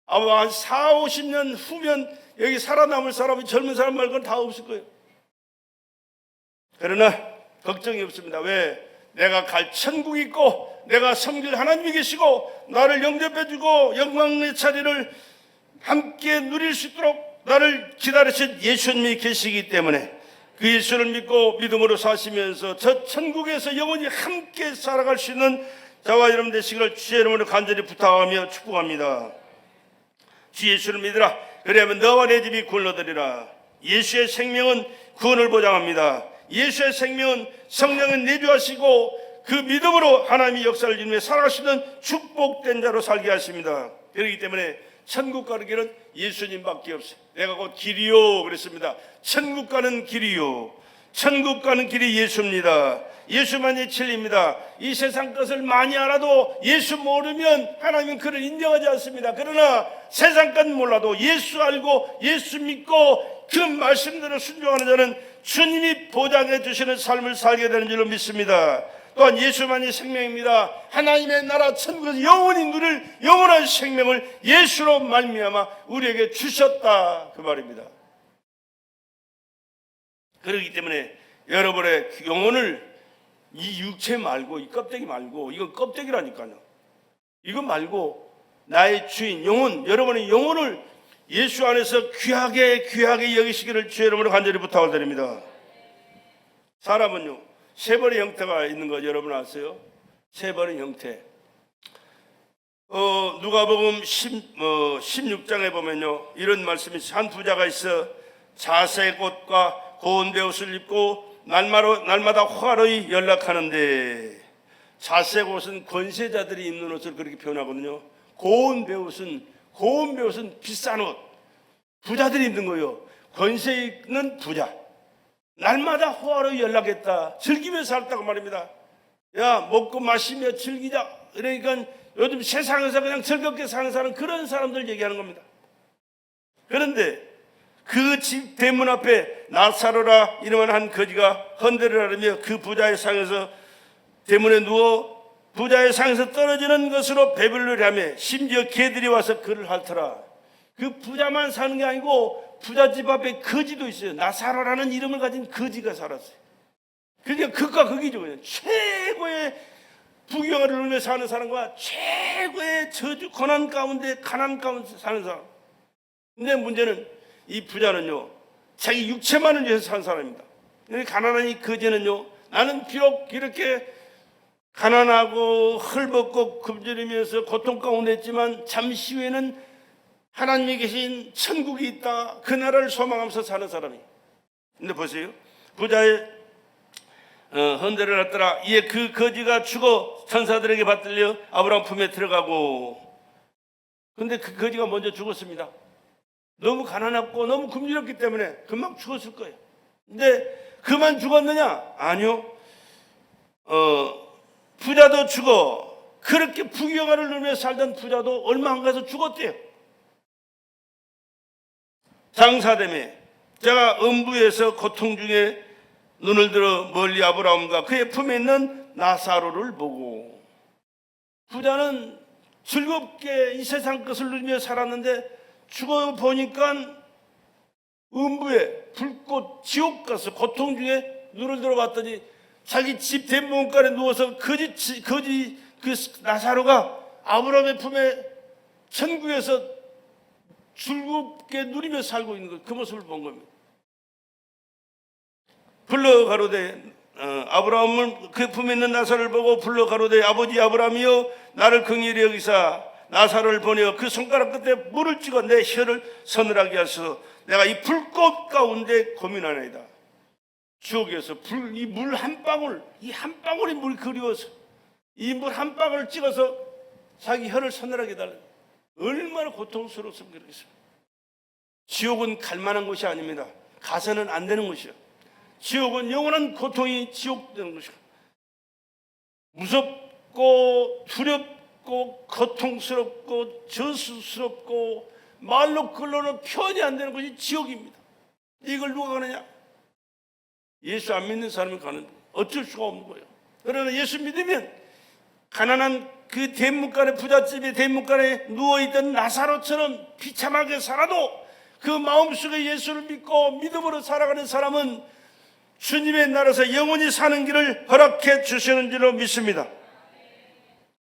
아마 한 4, 50년 후면 여기 살아남을 사람이 젊은 사람 말고는 다 없을 거예요. 그러나 걱정이 없습니다. 왜? 내가 갈 천국이 있고 내가 섬길 하나님이 계시고 나를 영접해주고 영광의 자리를 함께 누릴 수 있도록 나를 기다리신 예수님이 계시기 때문에 그 예수를 믿고 믿음으로 사시면서 저 천국에서 영원히 함께 살아갈 수 있는 저와 여러분 되시기를 주의 이름으로 간절히 부탁하며 축복합니다. 주 예수를 믿으라. 그러면 너와 내 집이 구원을 얻으리라. 예수의 생명은 구원을 보장합니다. 예수의 생명은 성령을 내주하시고 그 믿음으로 하나님의 역사를 이루며 살아가시는 축복된 자로 살게 하십니다. 그렇기 때문에 천국 가는 길은 예수님밖에 없어요. 내가 곧 길이요 그랬습니다. 천국 가는 길이요. 천국 가는 길이 예수입니다. 예수만이 진리입니다. 이 세상 것을 많이 알아도 예수 모르면 하나님은 그를 인정하지 않습니다. 그러나 세상 것 몰라도 예수 알고 예수 믿고 그 말씀대로 순종하는 자는 주님이 보장해 주시는 삶을 살게 되는 줄로 믿습니다. 또한 예수만이 생명입니다. 하나님의 나라 천국에서 영원히 누릴 영원한 생명을 예수로 말미암아 우리에게 주셨다 그 말입니다. 그렇기 때문에 여러분의 영혼을 이 육체 말고 이 껍데기 말고, 이건 껍데기라니까요. 이거 말고 나의 주인 영혼, 여러분의 영혼을 예수 안에서 귀하게 여기시기를 주의 이름으로 간절히 부탁을 드립니다. 사람은요 세 번의 형태가 있는 거 여러분 아세요? 세 번의 형태. 누가복음 16장에 보면요 이런 말씀이 있어요. 한 부자가 있어 자색 옷과 고운 베옷을 입고 날마다 화로이 연락하는데, 자색 옷은 권세자들이 입는 옷을 그렇게 표현하거든요. 고운 베옷은 비싼 옷, 부자들이 입는 거예요. 권세 있는 부자, 날마다 화로이 연락했다. 즐기며 살았다고 말입니다. 야, 먹고 마시며 즐기자. 그러니까 요즘 세상에서 그냥 즐겁게 사는 사람, 그런 사람들 얘기하는 겁니다. 그런데 그 집 대문 앞에 나사로라 이름한 한 거지가 헌대를 하려며 그 부자의 상에서 대문에 누워 부자의 상에서 떨어지는 것으로 배불리려 하며 심지어 개들이 와서 그를 핥더라. 그 부자만 사는 게 아니고 부자 집 앞에 거지도 있어요. 나사로라는 이름을 가진 거지가 살았어요. 그러니까 극과 극이죠. 그냥 최고의 부귀영화를 누리며 사는 사람과 최고의 저주 고난 가운데 가난 가운데 사는 사람. 근데 문제는 이 부자는요 자기 육체만을 위해서 산 사람입니다. 가난한 이 거지는요, 나는 비록 이렇게 가난하고 헐벗고 굶주리면서 고통 가운데 있지만 잠시 후에는 하나님이 계신 천국이 있다, 그 나라를 소망하면서 사는 사람이에요. 근데 보세요, 부자의 헌대를 했더라. 이에 그 거지가 죽어 천사들에게 받들려 아브라함 품에 들어가고, 근데 그 거지가 먼저 죽었습니다. 너무 가난했고 너무 굶주렸기 때문에 금방 죽었을 거예요. 근데 그만 죽었느냐? 아니요. 부자도 죽어. 그렇게 부귀영화를 누리며 살던 부자도 얼마 안 가서 죽었대요. 장사되매 제가 음부에서 고통 중에 눈을 들어 멀리 아브라함과 그의 품에 있는 나사로를 보고, 부자는 즐겁게 이 세상 것을 누리며 살았는데 죽어 보니까 음부에 불꽃 지옥 가서 고통 중에 눈을 들어봤더니 자기 집 대문간에 누워서 거지 그 나사로가 아브라함의 품에 천국에서 즐겁게 누리며 살고 있는 그 모습을 본 겁니다. 불러 가로되 아브라함을 그 품에 있는 나사로를 보고 불러 가로되 아버지 아브라함이여 나를 긍휼히 여기사 나사로를 보내어 그 손가락 끝에 물을 찍어 내 혀를 서늘하게 하소서. 내가 이 불꽃 가운데 고민하나이다. 지옥에서 이 물 한 방울, 이 한 방울이 물 그리워서 이 물 한 방울을 찍어서 자기 혀를 서늘하게 달라. 얼마나 고통스러웠으면 그러겠어요. 지옥은 갈 만한 곳이 아닙니다. 가서는 안 되는 곳이요. 지옥은 영원한 고통이 지옥되는 것이고, 무섭고 두렵고 고통스럽고 저수스럽고 말로 글로는 표현이 안 되는 것이 지옥입니다. 이걸 누가 가느냐? 예수 안 믿는 사람이 가는, 어쩔 수가 없는 거예요. 그러나 예수 믿으면 가난한 그 대문간의 부잣집의 대문간에 누워있던 나사로처럼 비참하게 살아도 그 마음속에 예수를 믿고 믿음으로 살아가는 사람은 주님의 나라에서 영원히 사는 길을 허락해 주시는 줄로 믿습니다.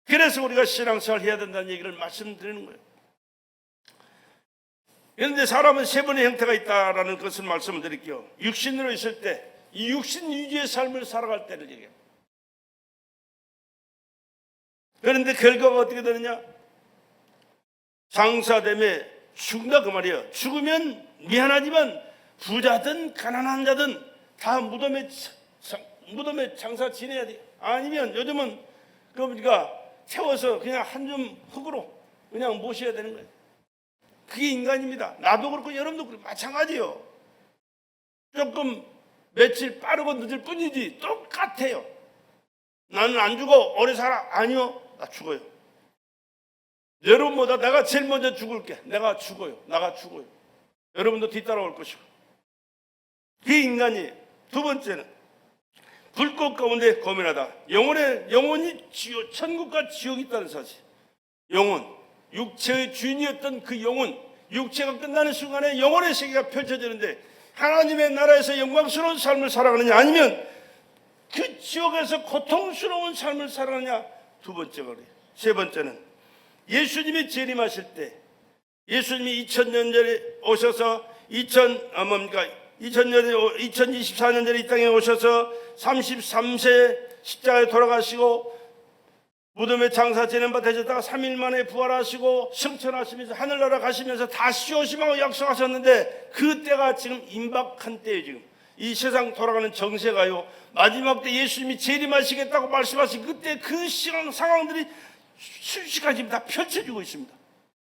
그래서 우리가 신앙생활을 해야 된다는 얘기를 말씀드리는 거예요. 그런데 사람은 세 번의 형태가 있다라는 것을 말씀을 드릴게요. 육신으로 있을 때, 이 육신 위주의 삶을 살아갈 때를 얘기해요. 그런데 결과가 어떻게 되느냐? 장사됨에 죽는다 그 말이에요. 죽으면 미안하지만 부자든 가난한 자든 다 무덤에 장사 지내야 돼요. 아니면 요즘은 그러니까 태워서 그냥 한 줌 흙으로 그냥 모셔야 되는 거예요. 그게 인간입니다. 나도 그렇고 여러분도 그렇고 마찬가지예요. 조금 며칠 빠르고 늦을 뿐이지 똑같아요. 나는 안 죽어. 오래 살아. 아니요. 나 죽어요. 여러분보다 내가 제일 먼저 죽을게. 내가 죽어요. 나가 죽어요. 여러분도 뒤따라올 것이고. 그게 인간이에요. 두 번째는 불꽃 가운데 고민하다. 영혼이 천국과 지옥이 있다는 사실. 영혼, 육체의 주인이었던 그 영혼, 육체가 끝나는 순간에 영혼의 세계가 펼쳐지는데 하나님의 나라에서 영광스러운 삶을 살아가느냐, 아니면 그 지옥에서 고통스러운 삶을 살아가느냐. 두 번째가 그래요. 세 번째는 예수님이 재림하실 때, 예수님이 2000년 전에 오셔서 2024년 전에 이 땅에 오셔서 33세 십자가에 돌아가시고 무덤에 장사 지낸 바 되셨다가 3일 만에 부활하시고 승천하시면서 하늘나라 가시면서 다시 오시라고 약속하셨는데, 그 때가 지금 임박한 때예요. 지금 이 세상 돌아가는 정세가요, 마지막 때 예수님이 재림하시겠다고 말씀하신 그때 그 시간 상황들이 순식간에 지금 다 펼쳐지고 있습니다.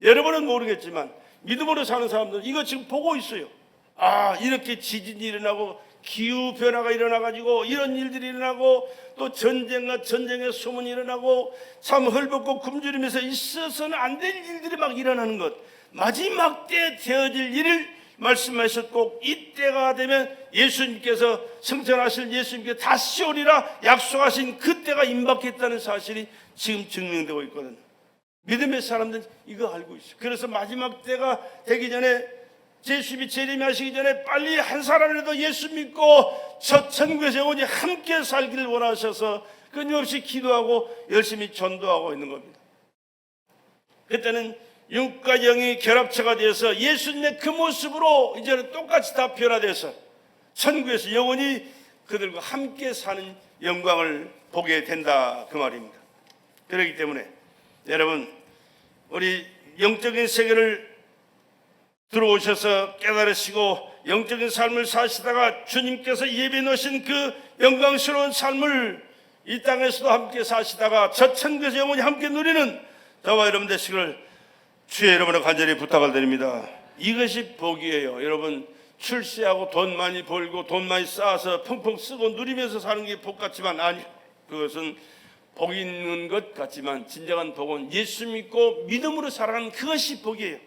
여러분은 모르겠지만 믿음으로 사는 사람들은 이거 지금 보고 있어요. 아, 이렇게 지진이 일어나고 기후변화가 일어나가지고 이런 일들이 일어나고 또 전쟁과 전쟁의 소문이 일어나고 참 헐벗고 굶주리면서 있어서는 안 될 일들이 막 일어나는 것, 마지막 때 되어질 일을 말씀하셨고, 이때가 되면 예수님께서 승천하실 예수님께 다시 오리라 약속하신 그때가 임박했다는 사실이 지금 증명되고 있거든요. 믿음의 사람들은 이거 알고 있어요. 그래서 마지막 때가 되기 전에, 예수님이 재림하시기 전에 빨리 한 사람이라도 예수 믿고 저 천국에서 영원히 함께 살기를 원하셔서 끊임없이 기도하고 열심히 전도하고 있는 겁니다. 그때는 육과 영이 결합체가 되어서 예수님의 그 모습으로 이제는 똑같이 다 변화돼서 천국에서 영원히 그들과 함께 사는 영광을 보게 된다 그 말입니다. 그렇기 때문에 여러분, 우리 영적인 세계를 들어오셔서 깨달으시고 영적인 삶을 사시다가 주님께서 예비해 놓으신 그 영광스러운 삶을 이 땅에서도 함께 사시다가 저 천국에서 영원히 함께 누리는 저와 여러분 되시기를 주의 이름으로 간절히 부탁을 드립니다. 이것이 복이에요. 여러분, 출세하고 돈 많이 벌고 돈 많이 쌓아서 펑펑 쓰고 누리면서 사는 게 복 같지만, 아니, 그것은 복이 있는 것 같지만 진정한 복은 예수 믿고 믿음으로 살아가는 그것이 복이에요.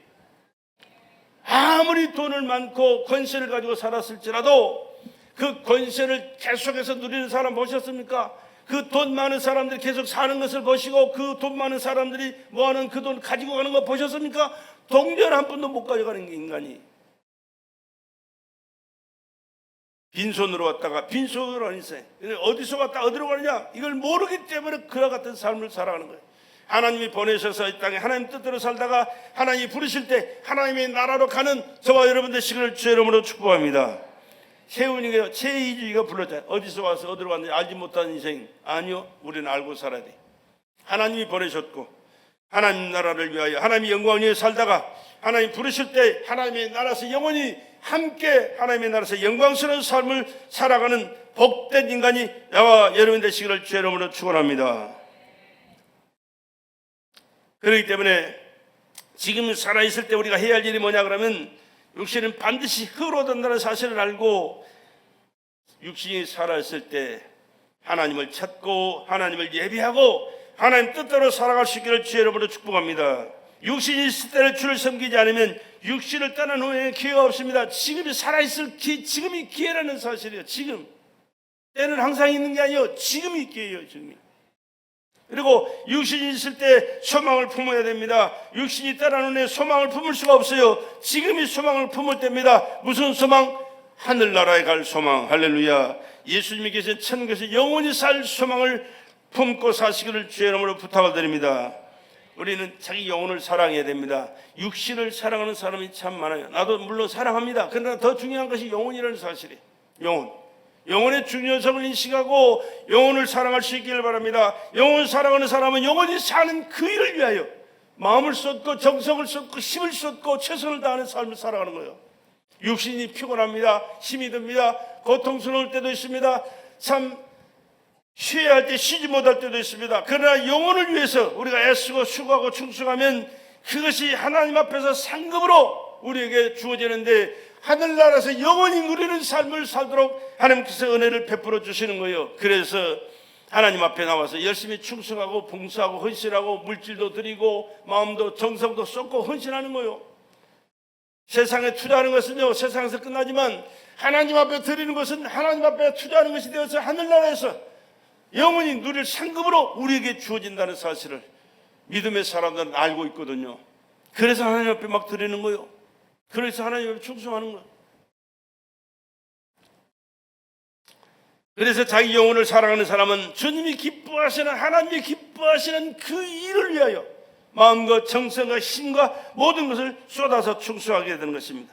아무리 돈을 많고 권세를 가지고 살았을지라도 그 권세를 계속해서 누리는 사람 보셨습니까? 그 돈 많은 사람들이 계속 사는 것을 보시고 그 돈 많은 사람들이 뭐하는 그 돈 가지고 가는 거 보셨습니까? 동전 한 푼도 못 가져가는 게 인간이. 빈손으로 왔다가 빈손으로 안 있어요. 어디서 왔다 어디로 가느냐, 이걸 모르기 때문에 그와 같은 삶을 살아가는 거예요. 하나님이 보내셔서 이 땅에 하나님 뜻대로 살다가 하나님이 부르실 때 하나님의 나라로 가는 저와 여러분 되시기를 주의 이름으로 축복합니다. 최은이가, 최이주의가 불렀잖아요. 어디서 와서 어디로 왔는지 알지 못하는 인생. 아니요, 우리는 알고 살아야 돼. 하나님이 보내셨고 하나님 나라를 위하여 하나님의 영광을 위해 살다가 하나님 부르실 때 하나님의 나라에서 영원히 함께 하나님의 나라에서 영광스러운 삶을 살아가는 복된 인간이 나와 여러분 되시기를 주의 이름으로 축원합니다. 그렇기 때문에 지금 살아있을 때 우리가 해야 할 일이 뭐냐 그러면 육신은 반드시 흐로든다는 사실을 알고 육신이 살아있을 때 하나님을 찾고 하나님을 예배하고 하나님 뜻대로 살아갈 수 있기를 주의 이름으로 축복합니다. 육신이 있을 때를 주를 섬기지 않으면 육신을 떠난 후에 기회가 없습니다. 지금이 살아있을 지금이 기회라는 사실이에요. 지금 때는 항상 있는 게 아니에요. 지금이 기회예요. 지금이. 그리고 육신이 있을 때 소망을 품어야 됩니다. 육신이 떠난 후에 소망을 품을 수가 없어요. 지금이 소망을 품을 때입니다. 무슨 소망? 하늘나라에 갈 소망. 할렐루야. 예수님이 계신 천국에서 영원히 살 소망을 품고 사시기를 주의 이름으로 부탁을 드립니다. 우리는 자기 영혼을 사랑해야 됩니다. 육신을 사랑하는 사람이 참 많아요. 나도 물론 사랑합니다. 그러나 더 중요한 것이 영혼이라는 사실이에요. 영혼의 중요성을 인식하고 영혼을 사랑할 수 있기를 바랍니다. 영혼을 사랑하는 사람은 영원히 사는 그 일을 위하여 마음을 쏟고 정성을 쏟고 힘을 쏟고 최선을 다하는 삶을 살아가는 거예요. 육신이 피곤합니다. 힘이 듭니다. 고통스러울 때도 있습니다. 참 쉬어야 할 때 쉬지 못할 때도 있습니다. 그러나 영혼을 위해서 우리가 애쓰고 수고하고 충성하면 그것이 하나님 앞에서 상급으로 우리에게 주어지는데 하늘나라에서 영원히 누리는 삶을 살도록 하나님께서 은혜를 베풀어 주시는 거예요. 그래서 하나님 앞에 나와서 열심히 충성하고 봉사하고 헌신하고 물질도 드리고 마음도 정성도 쏟고 헌신하는 거예요. 세상에 투자하는 것은요, 세상에서 끝나지만 하나님 앞에 드리는 것은 하나님 앞에 투자하는 것이 되어서 하늘나라에서 영원히 누릴 상급으로 우리에게 주어진다는 사실을 믿음의 사람들은 알고 있거든요. 그래서 하나님 앞에 막 드리는 거예요. 그래서 하나님 앞에 충성하는 거예요. 그래서 자기 영혼을 사랑하는 사람은 주님이 기뻐하시는, 하나님이 기뻐하시는 그 일을 위하여 마음과 정성과 힘과 모든 것을 쏟아서 충성하게 되는 것입니다.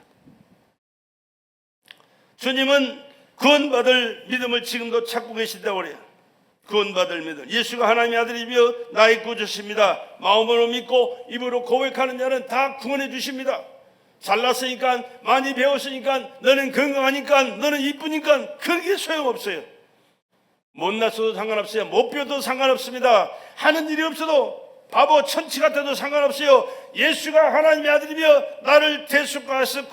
주님은 구원받을 믿음을 지금도 찾고 계신다고 그래요. 구원받을 믿음. 예수가 하나님의 아들이며 나의 구주십니다. 마음으로 믿고 입으로 고백하는 자는 다 구원해 주십니다. 잘났으니까, 많이 배웠으니까, 너는 건강하니까, 너는 이쁘니까 그게 소용없어요. 못났어도 상관없어요. 못 배워도 상관없습니다. 하는 일이 없어도 바보 천치 같아도 상관없어요. 예수가 하나님의 아들이며 나를 대속하셔서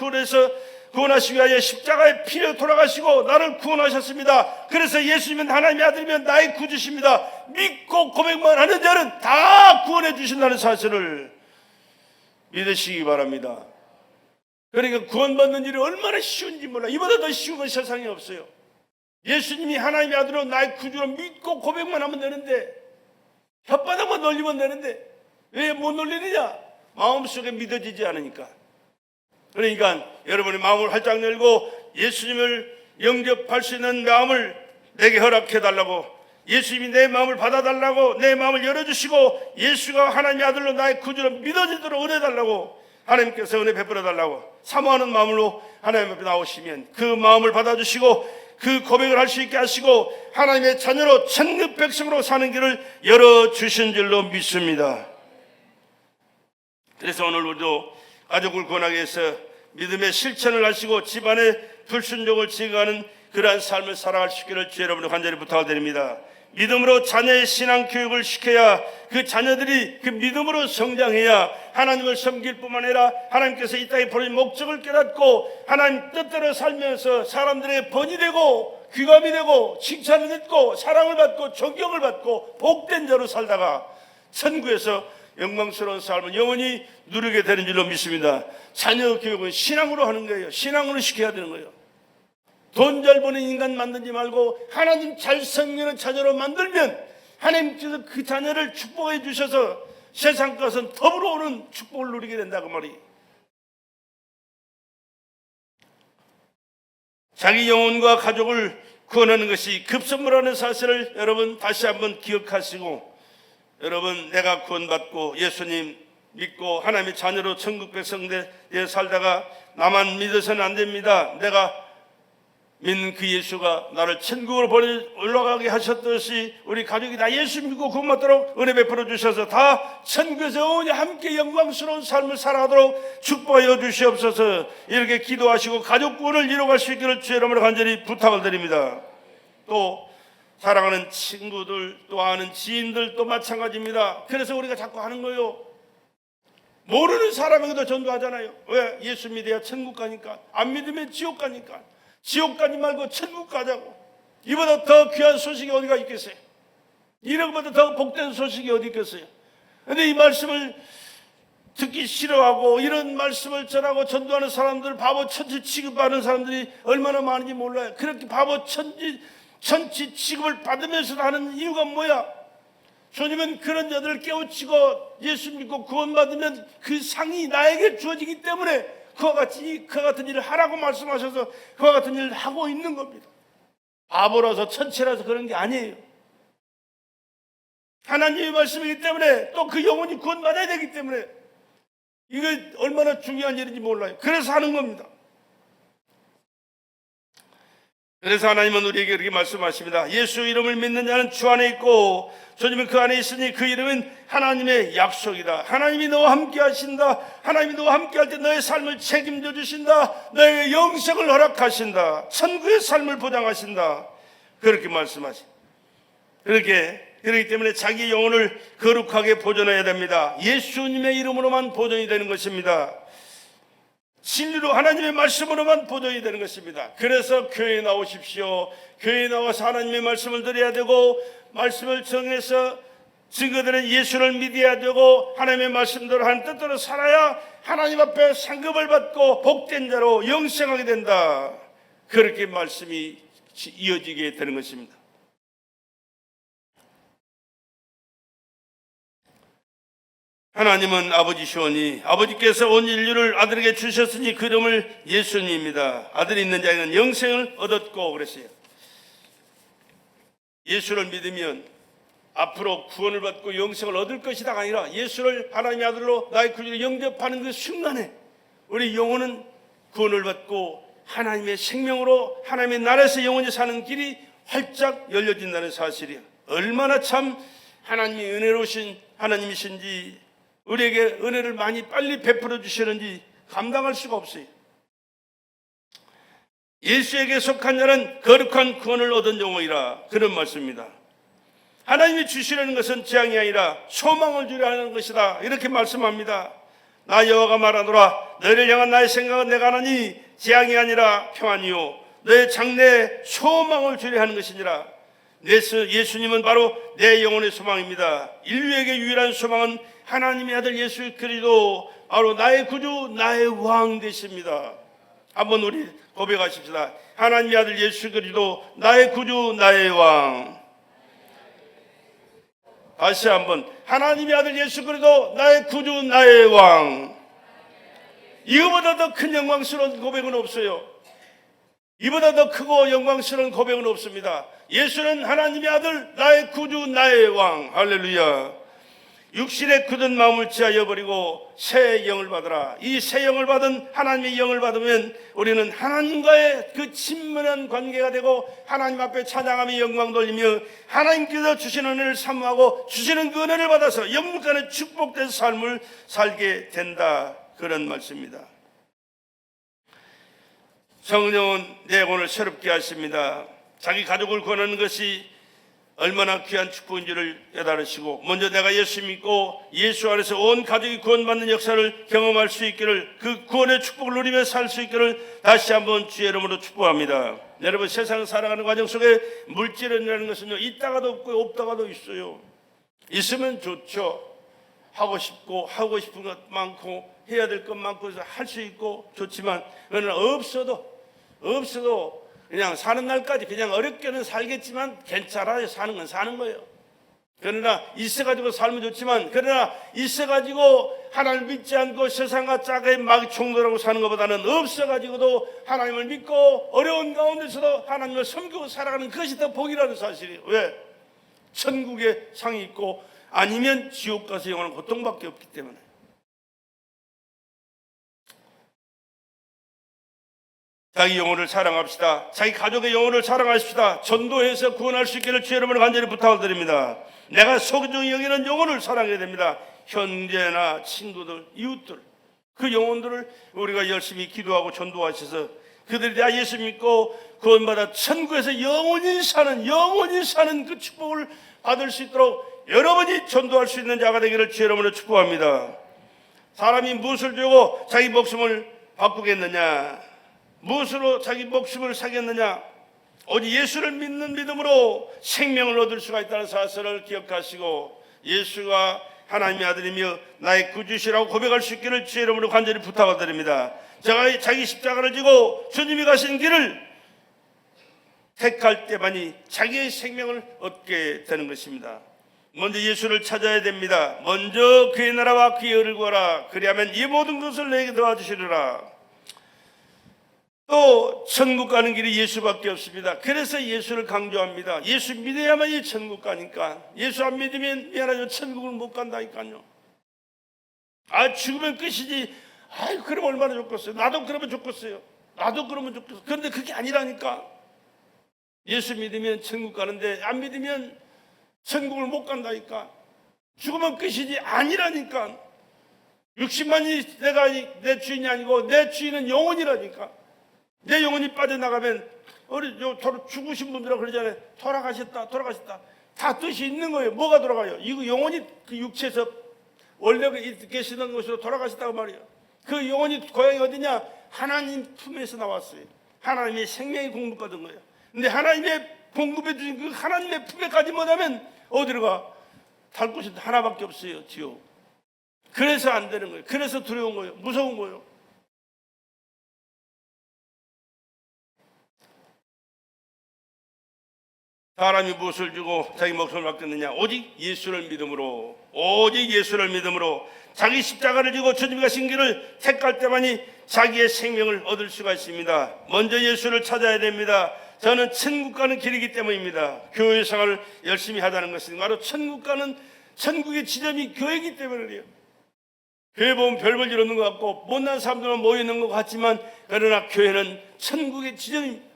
구원하시기 위하여 십자가에 피려 돌아가시고 나를 구원하셨습니다. 그래서 예수님은 하나님의 아들이면 나의 구주십니다. 믿고 고백만 하는 자는 다 구원해 주신다는 사실을 믿으시기 바랍니다. 그러니까 구원받는 일이 얼마나 쉬운지 몰라. 이보다 더 쉬운 건 세상에 없어요. 예수님이 하나님의 아들로 나의 구주로 믿고 고백만 하면 되는데, 혓바닥만 놀리면 되는데 왜 못 놀리느냐? 마음속에 믿어지지 않으니까. 그러니까 여러분의 마음을 활짝 열고 예수님을 영접할 수 있는 마음을 내게 허락해 달라고, 예수님이 내 마음을 받아달라고 내 마음을 열어주시고 예수가 하나님의 아들로 나의 구주로 믿어지도록 은혜 달라고 하나님께서 은혜 베풀어 달라고 사모하는 마음으로 하나님 앞에 나오시면 그 마음을 받아주시고 그 고백을 할 수 있게 하시고 하나님의 자녀로 천국 백성으로 사는 길을 열어주신 줄로 믿습니다. 그래서 오늘 우리도 가족을 구원하기 위해서 믿음의 실천을 하시고 집안의 불순종을 제거하는 그러한 삶을 살아갈 수 있기를 주의 여러분을 간절히 부탁을 드립니다. 믿음으로 자녀의 신앙 교육을 시켜야 그 자녀들이 그 믿음으로 성장해야 하나님을 섬길 뿐만 아니라 하나님께서 이 땅에 보내신 목적을 깨닫고 하나님 뜻대로 살면서 사람들의 번이 되고 귀감이 되고 칭찬을 듣고 사랑을 받고 존경을 받고 복된 자로 살다가 천국에서 영광스러운 삶을 영원히 누리게 되는 줄로 믿습니다. 자녀 교육은 신앙으로 하는 거예요. 신앙으로 시켜야 되는 거예요. 돈 잘 버는 인간 만들지 말고 하나님 잘 섬기는 자녀로 만들면 하나님께서 그 자녀를 축복해 주셔서 세상 것은 더불어 오는 축복을 누리게 된다고 말이에요. 자기 영혼과 가족을 구원하는 것이 급선무라는 사실을 여러분 다시 한번 기억하시고, 여러분 내가 구원받고 예수님 믿고 하나님의 자녀로 천국 백성되어 살다가 나만 믿어서는 안 됩니다. 내가 믿는 그 예수가 나를 천국으로 올라가게 하셨듯이 우리 가족이 다 예수 믿고 구원 받도록 은혜 베풀어 주셔서 다 천국에서 영원히 함께 영광스러운 삶을 살아가도록 축복하여 주시옵소서. 이렇게 기도하시고 가족 구원을 이루어갈 수 있기를 주의 이름으로 간절히 부탁을 드립니다. 또 사랑하는 친구들, 또 아는 지인들도 마찬가지입니다. 그래서 우리가 자꾸 하는 거예요. 모르는 사람에게도 전도하잖아요. 왜? 예수 믿어야 천국 가니까. 안 믿으면 지옥 가니까. 지옥 가지 말고 천국 가자고. 이보다 더 귀한 소식이 어디가 있겠어요? 이런 것보다 더 복된 소식이 어디 있겠어요? 그런데 이 말씀을 듣기 싫어하고 이런 말씀을 전하고 전도하는 사람들, 바보 천지 취급하는 사람들이 얼마나 많은지 몰라요. 그렇게 바보 천지 취급을 받으면서도 하는 이유가 뭐야? 주님은 그런 자들을 깨우치고 예수 믿고 구원받으면 그 상이 나에게 주어지기 때문에 그와 같은 일을 하라고 말씀하셔서 그와 같은 일을 하고 있는 겁니다. 바보라서 천체라서 그런 게 아니에요. 하나님의 말씀이기 때문에 또 그 영혼이 구원받아야 되기 때문에 이거 얼마나 중요한 일인지 몰라요. 그래서 하는 겁니다. 그래서 하나님은 우리에게 이렇게 말씀하십니다. 예수 이름을 믿는 자는 주 안에 있고 주님은 그 안에 있으니 그 이름은 하나님의 약속이다. 하나님이 너와 함께 하신다. 하나님이 너와 함께 할 때 너의 삶을 책임져 주신다. 너의 영생을 허락하신다. 천국의 삶을 보장하신다. 그렇게 말씀하십니다. 그렇기 때문에 자기 영혼을 거룩하게 보존해야 됩니다. 예수님의 이름으로만 보존이 되는 것입니다. 진리로 하나님의 말씀으로만 보존이 되는 것입니다. 그래서 교회에 나오십시오. 교회에 나와서 하나님의 말씀을 드려야 되고 말씀을 정해서 증거되는 예수를 믿어야 되고 하나님의 말씀대로 하는 뜻대로 살아야 하나님 앞에 상급을 받고 복된 자로 영생하게 된다. 그렇게 말씀이 이어지게 되는 것입니다. 하나님은 아버지시오니 아버지께서 온 인류를 아들에게 주셨으니 그 이름을 예수님입니다. 아들이 있는 자에게는 영생을 얻었고 그랬어요. 예수를 믿으면 앞으로 구원을 받고 영생을 얻을 것이다가 아니라 예수를 하나님의 아들로 나의 구주로 영접하는 그 순간에 우리 영혼은 구원을 받고 하나님의 생명으로 하나님의 나라에서 영원히 사는 길이 활짝 열려진다는 사실이에요. 얼마나 참 하나님이 은혜로우신 하나님이신지 우리에게 은혜를 많이 빨리 베풀어 주시는지 감당할 수가 없어요. 예수에게 속한 자는 거룩한 구원을 얻은 영혼이라 그런 말씀입니다. 하나님이 주시려는 것은 재앙이 아니라 소망을 주려 하는 것이다 이렇게 말씀합니다. 나 여호와가 말하노라 너희를 향한 나의 생각은 내가 하나니 재앙이 아니라 평안이요 너의 장래에 소망을 주려 하는 것이니라. 예수님은 바로 내 영혼의 소망입니다. 인류에게 유일한 소망은 하나님의 아들 예수 그리스도 바로 나의 구주 나의 왕 되십니다. 한번 우리 고백하십시다. 하나님의 아들 예수 그리스도 나의 구주 나의 왕. 다시 한번 하나님의 아들 예수 그리스도 나의 구주 나의 왕. 이거보다 더 큰 영광스러운 고백은 없어요. 이보다 더 크고 영광스러운 고백은 없습니다. 예수는 하나님의 아들 나의 구주 나의 왕. 할렐루야. 육신의 굳은 마음을 취하여 버리고 새 영을 받으라. 이 새 영을 받은 하나님의 영을 받으면 우리는 하나님과의 그 친밀한 관계가 되고 하나님 앞에 찬양하며 영광 돌리며 하나님께서 주시는 은혜를 사모하고 주시는 그 은혜를 받아서 영육간의 축복된 삶을 살게 된다. 그런 말씀입니다. 성령은 내 영혼을 새롭게 하십니다. 자기 가족을 구원하는 것이 얼마나 귀한 축복인지를 깨달으시고 먼저 내가 예수 믿고 예수 안에서 온 가족이 구원받는 역사를 경험할 수 있기를 그 구원의 축복을 누리며 살 수 있기를 다시 한번 주의 이름으로 축복합니다. 여러분 세상을 살아가는 과정 속에 물질이라는 것은요 있다가도 없고 없다가도 있어요. 있으면 좋죠. 하고 싶은 것 많고 해야 될 것 많고 해서 할 수 있고 좋지만 그러나 없어도 그냥 사는 날까지 그냥 어렵게는 살겠지만 괜찮아요. 사는 건 사는 거예요. 그러나 있어가지고 살면 좋지만 그러나 있어가지고 하나님을 믿지 않고 세상과 짝에 막 충돌하고 사는 것보다는 없어가지고도 하나님을 믿고 어려운 가운데서도 하나님을 섬기고 살아가는 것이 더 복이라는 사실이에요. 왜? 천국에 상이 있고 아니면 지옥 가서 영원한 고통밖에 없기 때문에. 자기 영혼을 사랑합시다. 자기 가족의 영혼을 사랑하십시다. 전도해서 구원할 수 있기를 주의 이름으로 간절히 부탁을 드립니다. 내가 소중히 여기는 영혼을 사랑해야 됩니다. 형제나 친구들, 이웃들, 그 영혼들을 우리가 열심히 기도하고 전도하셔서 그들이 다 예수 믿고 구원받아 천국에서 영원히 사는 그 축복을 받을 수 있도록 여러분이 전도할 수 있는 자가 되기를 주의 이름으로 축복합니다. 사람이 무엇을 주고 자기 목숨을 바꾸겠느냐? 무엇으로 자기 목숨을 사겠느냐? 오직 예수를 믿는 믿음으로 생명을 얻을 수가 있다는 사실을 기억하시고 예수가 하나님의 아들이며 나의 구주시라고 고백할 수 있기를 주의 이름으로 간절히 부탁을 드립니다. 제가 자기 십자가를 지고 주님이 가신 길을 택할 때만이 자기의 생명을 얻게 되는 것입니다. 먼저 예수를 찾아야 됩니다. 먼저 그의 나라와 그의 의를 구하라. 그리하면 이 모든 것을 내게 도와주시리라. 또 천국 가는 길이 예수밖에 없습니다. 그래서 예수를 강조합니다. 예수 믿어야만이 천국 가니까. 예수 안 믿으면 미안하죠, 천국을 못 간다니까요. 죽으면 끝이지. 그럼 얼마나 좋겠어요. 나도 그러면 좋겠어요. 그런데 그게 아니라니까. 예수 믿으면 천국 가는데 안 믿으면 천국을 못 간다니까. 죽으면 끝이지 아니라니까. 60만이 내가 내 주인이 아니고 내 주인은 영혼이라니까. 내 영혼이 빠져나가면 죽으신 분들하고 그러잖아요. 돌아가셨다. 다 뜻이 있는 거예요. 뭐가 돌아가요? 이거 영혼이 그 육체에서 원래 계시는 곳으로 돌아가셨다고 말이에요. 그 영혼이 고향이 어디냐? 하나님 품에서 나왔어요. 하나님의 생명이 공급받은 거예요. 근데 하나님의 공급해 주신 그 하나님의 품에까지 못하면 어디로 가? 갈 곳이 하나밖에 없어요. 지옥. 그래서 안 되는 거예요. 그래서 두려운 거예요. 무서운 거예요. 사람이 무엇을 주고 자기 목숨을 바꾸느냐? 오직 예수를 믿음으로 자기 십자가를 지고 주님이 가신 길을 택할 때만이 자기의 생명을 얻을 수가 있습니다. 먼저 예수를 찾아야 됩니다. 저는 천국 가는 길이기 때문입니다. 교회 생활을 열심히 하자는 것은 바로 천국의 지점이 교회이기 때문에 그래요. 교회 보면 별볼 일 없는 것 같고 못난 사람들만 모여있는 것 같지만 그러나 교회는 천국의 지점입니다.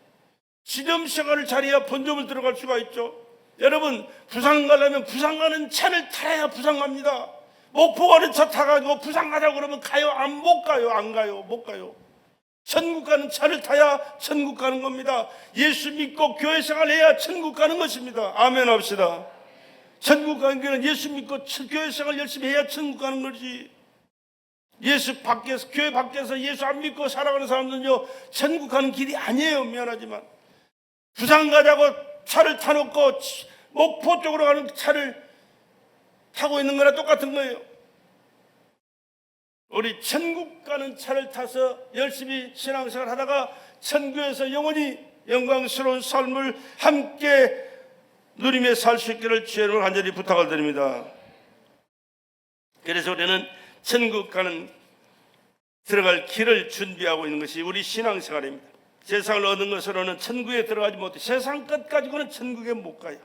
지점 생활을 잘해야 본점을 들어갈 수가 있죠. 여러분, 부산 가려면 부산 가는 차를 타야 부산 갑니다. 목포 가는 차 타가지고 부산 가자고 그러면 가요? 못 가요. 천국 가는 차를 타야 천국 가는 겁니다. 예수 믿고 교회 생활해야 천국 가는 것입니다. 아멘 합시다. 천국 가는 길은 예수 믿고 교회 생활 열심히 해야 천국 가는 거지. 교회 밖에서 예수 안 믿고 살아가는 사람들은요, 천국 가는 길이 아니에요. 미안하지만. 부산 가자고 차를 타놓고 목포 쪽으로 가는 차를 타고 있는 거나 똑같은 거예요. 우리 천국 가는 차를 타서 열심히 신앙생활 하다가 천국에서 영원히 영광스러운 삶을 함께 누리며 살 수 있기를 주의 이름으로 간절히 부탁을 드립니다. 그래서 우리는 천국 가는 들어갈 길을 준비하고 있는 것이 우리 신앙생활입니다. 세상을 얻은 것으로는 천국에 들어가지 못해 세상 끝 가지고는 천국에 못 가요.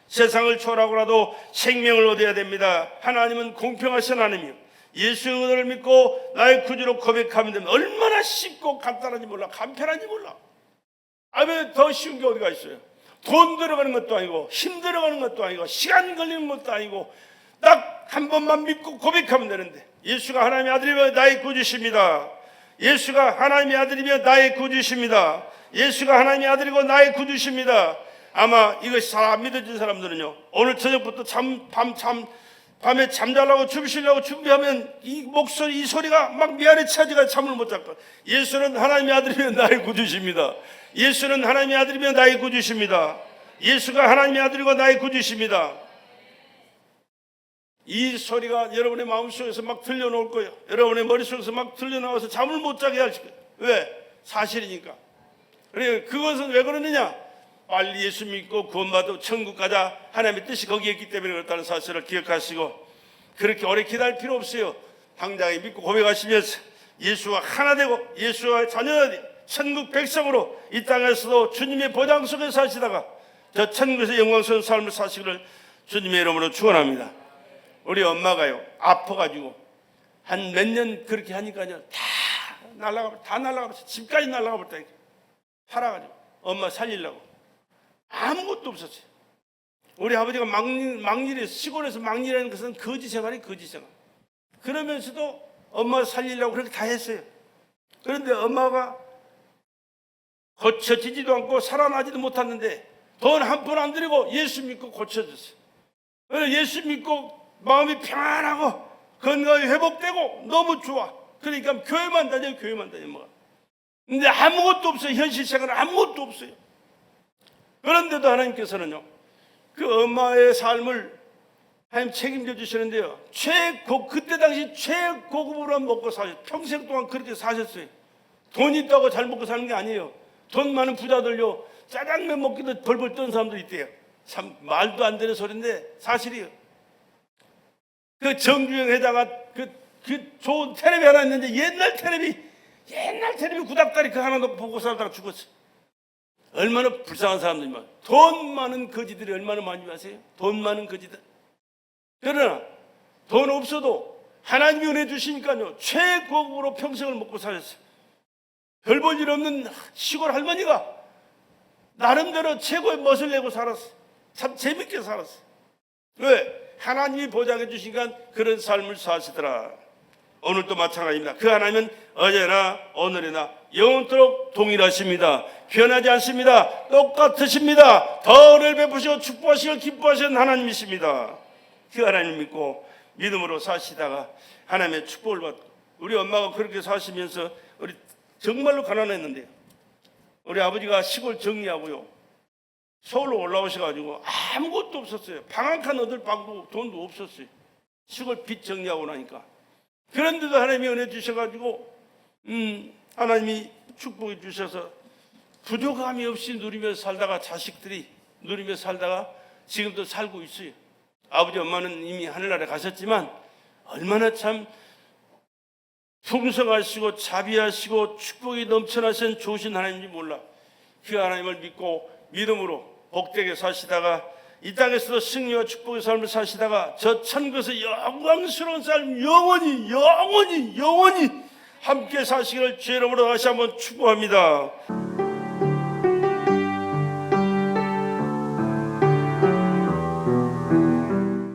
세상을 초월하고라도 생명을 얻어야 됩니다. 하나님은 공평하신 하나님이요, 예수를 믿고 나의 구주로 고백하면 됩니다. 얼마나 쉽고 간단한지 몰라, 간편한지 몰라. 왜 더 쉬운 게 어디가 있어요? 돈 들어가는 것도 아니고 힘 들어가는 것도 아니고 시간 걸리는 것도 아니고 딱 한 번만 믿고 고백하면 되는데, 예수가 하나님의 아들이며 나의 구주십니다. 예수가 하나님의 아들이며 나의 구주십니다. 예수가 하나님의 아들이고 나의 구주십니다. 아마 이것이 잘 안 믿어진 사람들은요, 오늘 저녁부터 밤에 잠자려고 주무시려고 준비하면 이 소리가 막 미안해 차지가 잠을 못 잡고, 예수는 하나님의 아들이며 나의 구주십니다. 예수는 하나님의 아들이며 나의 구주십니다. 예수가 하나님의 아들이고 나의 구주십니다. 이 소리가 여러분의 마음속에서 막 들려놓을 거예요. 여러분의 머릿속에서 막 들려나와서 잠을 못 자게 할 거예요. 왜? 사실이니까. 그래, 그것은 왜 그러느냐? 빨리 예수 믿고 구원받아 천국 가자, 하나님의 뜻이 거기에 있기 때문에 그렇다는 사실을 기억하시고, 그렇게 오래 기다릴 필요 없어요. 당장에 믿고 고백하시면서 예수와 하나 되고 예수와 자녀가 되고 천국 백성으로 이 땅에서도 주님의 보장 속에 사시다가 저 천국에서 영광스러운 삶을 사시기를 주님의 이름으로 축원합니다. 우리 엄마가요, 아파가지고 한 몇 년 그렇게 하니까요, 다 날아가, 다 날아가버렸어. 집까지 날아가버렸다니까. 팔아가지고 엄마 살리려고. 아무것도 없었어요. 우리 아버지가 막일에, 시골에서 막일하는 것은 거지 생활이 거지 생활. 그러면서도 엄마 살리려고 그렇게 다 했어요. 그런데 엄마가 고쳐지지도 않고 살아나지도 못했는데 돈 한 푼 안 들이고 예수 믿고 고쳐졌어요. 예수 믿고 마음이 평안하고 건강이 회복되고 너무 좋아. 그러니까 교회만 다녀요. 교회만 다녀요. 뭐. 근데 아무것도 없어요. 현실 생활은 아무것도 없어요. 그런데도 하나님께서는요, 그 엄마의 삶을 하나님 책임져 주시는데요, 그때 당시 최고급으로 먹고 사셨어요. 평생 동안 그렇게 사셨어요. 돈 있다고 잘 먹고 사는 게 아니에요. 돈 많은 부자들요, 짜장면 먹기도 벌벌 떠는 사람들 있대요. 참 말도 안 되는 소리인데 사실이에요. 그 정주영 회장가 그 좋은 텔레비 하나 있는데 옛날 텔레비 구닥다리 그 하나 놓고 보고 살다가 죽었어요. 얼마나 불쌍한 사람들이만. 돈 많은 거지들이 얼마나 많이 아세요? 돈 많은 거지들. 그러나 돈 없어도 하나님이 은혜 주시니까요, 최고급으로 평생을 먹고 사셨어요. 별 볼 일 없는 시골 할머니가 나름대로 최고의 멋을 내고 살았어요. 참 재밌게 살았어요. 왜? 하나님이 보장해 주시니까 그런 삶을 사시더라. 오늘도 마찬가지입니다. 그 하나님은 어제나 오늘이나 영원토록 동일하십니다. 변하지 않습니다. 똑같으십니다. 더 은혜를 베푸시고 축복하시고 기뻐하시는 하나님이십니다. 그 하나님 믿고 믿음으로 사시다가 하나님의 축복을 받고, 우리 엄마가 그렇게 사시면서 우리 정말로 가난했는데요, 우리 아버지가 시골 정리하고요, 서울로 올라오셔가지고 아무것도 없었어요. 방 한 칸 얻을 방도 돈도 없었어요. 시골 빚 정리하고 나니까. 그런데도 하나님이 은혜 주셔가지고 하나님이 축복해 주셔서 부족함이 없이 누리며 살다가, 자식들이 누리며 살다가 지금도 살고 있어요. 아버지 엄마는 이미 하늘나라에 가셨지만 얼마나 참 풍성하시고 자비하시고 축복이 넘쳐나신 좋으신 하나님인지 몰라. 그 하나님을 믿고 믿음으로 복되게 사시다가 이 땅에서도 승리와 축복의 삶을 사시다가 저 천국에서 영광스러운 삶 영원히 함께 사시기를 주의 이름으로 다시 한번 축복합니다.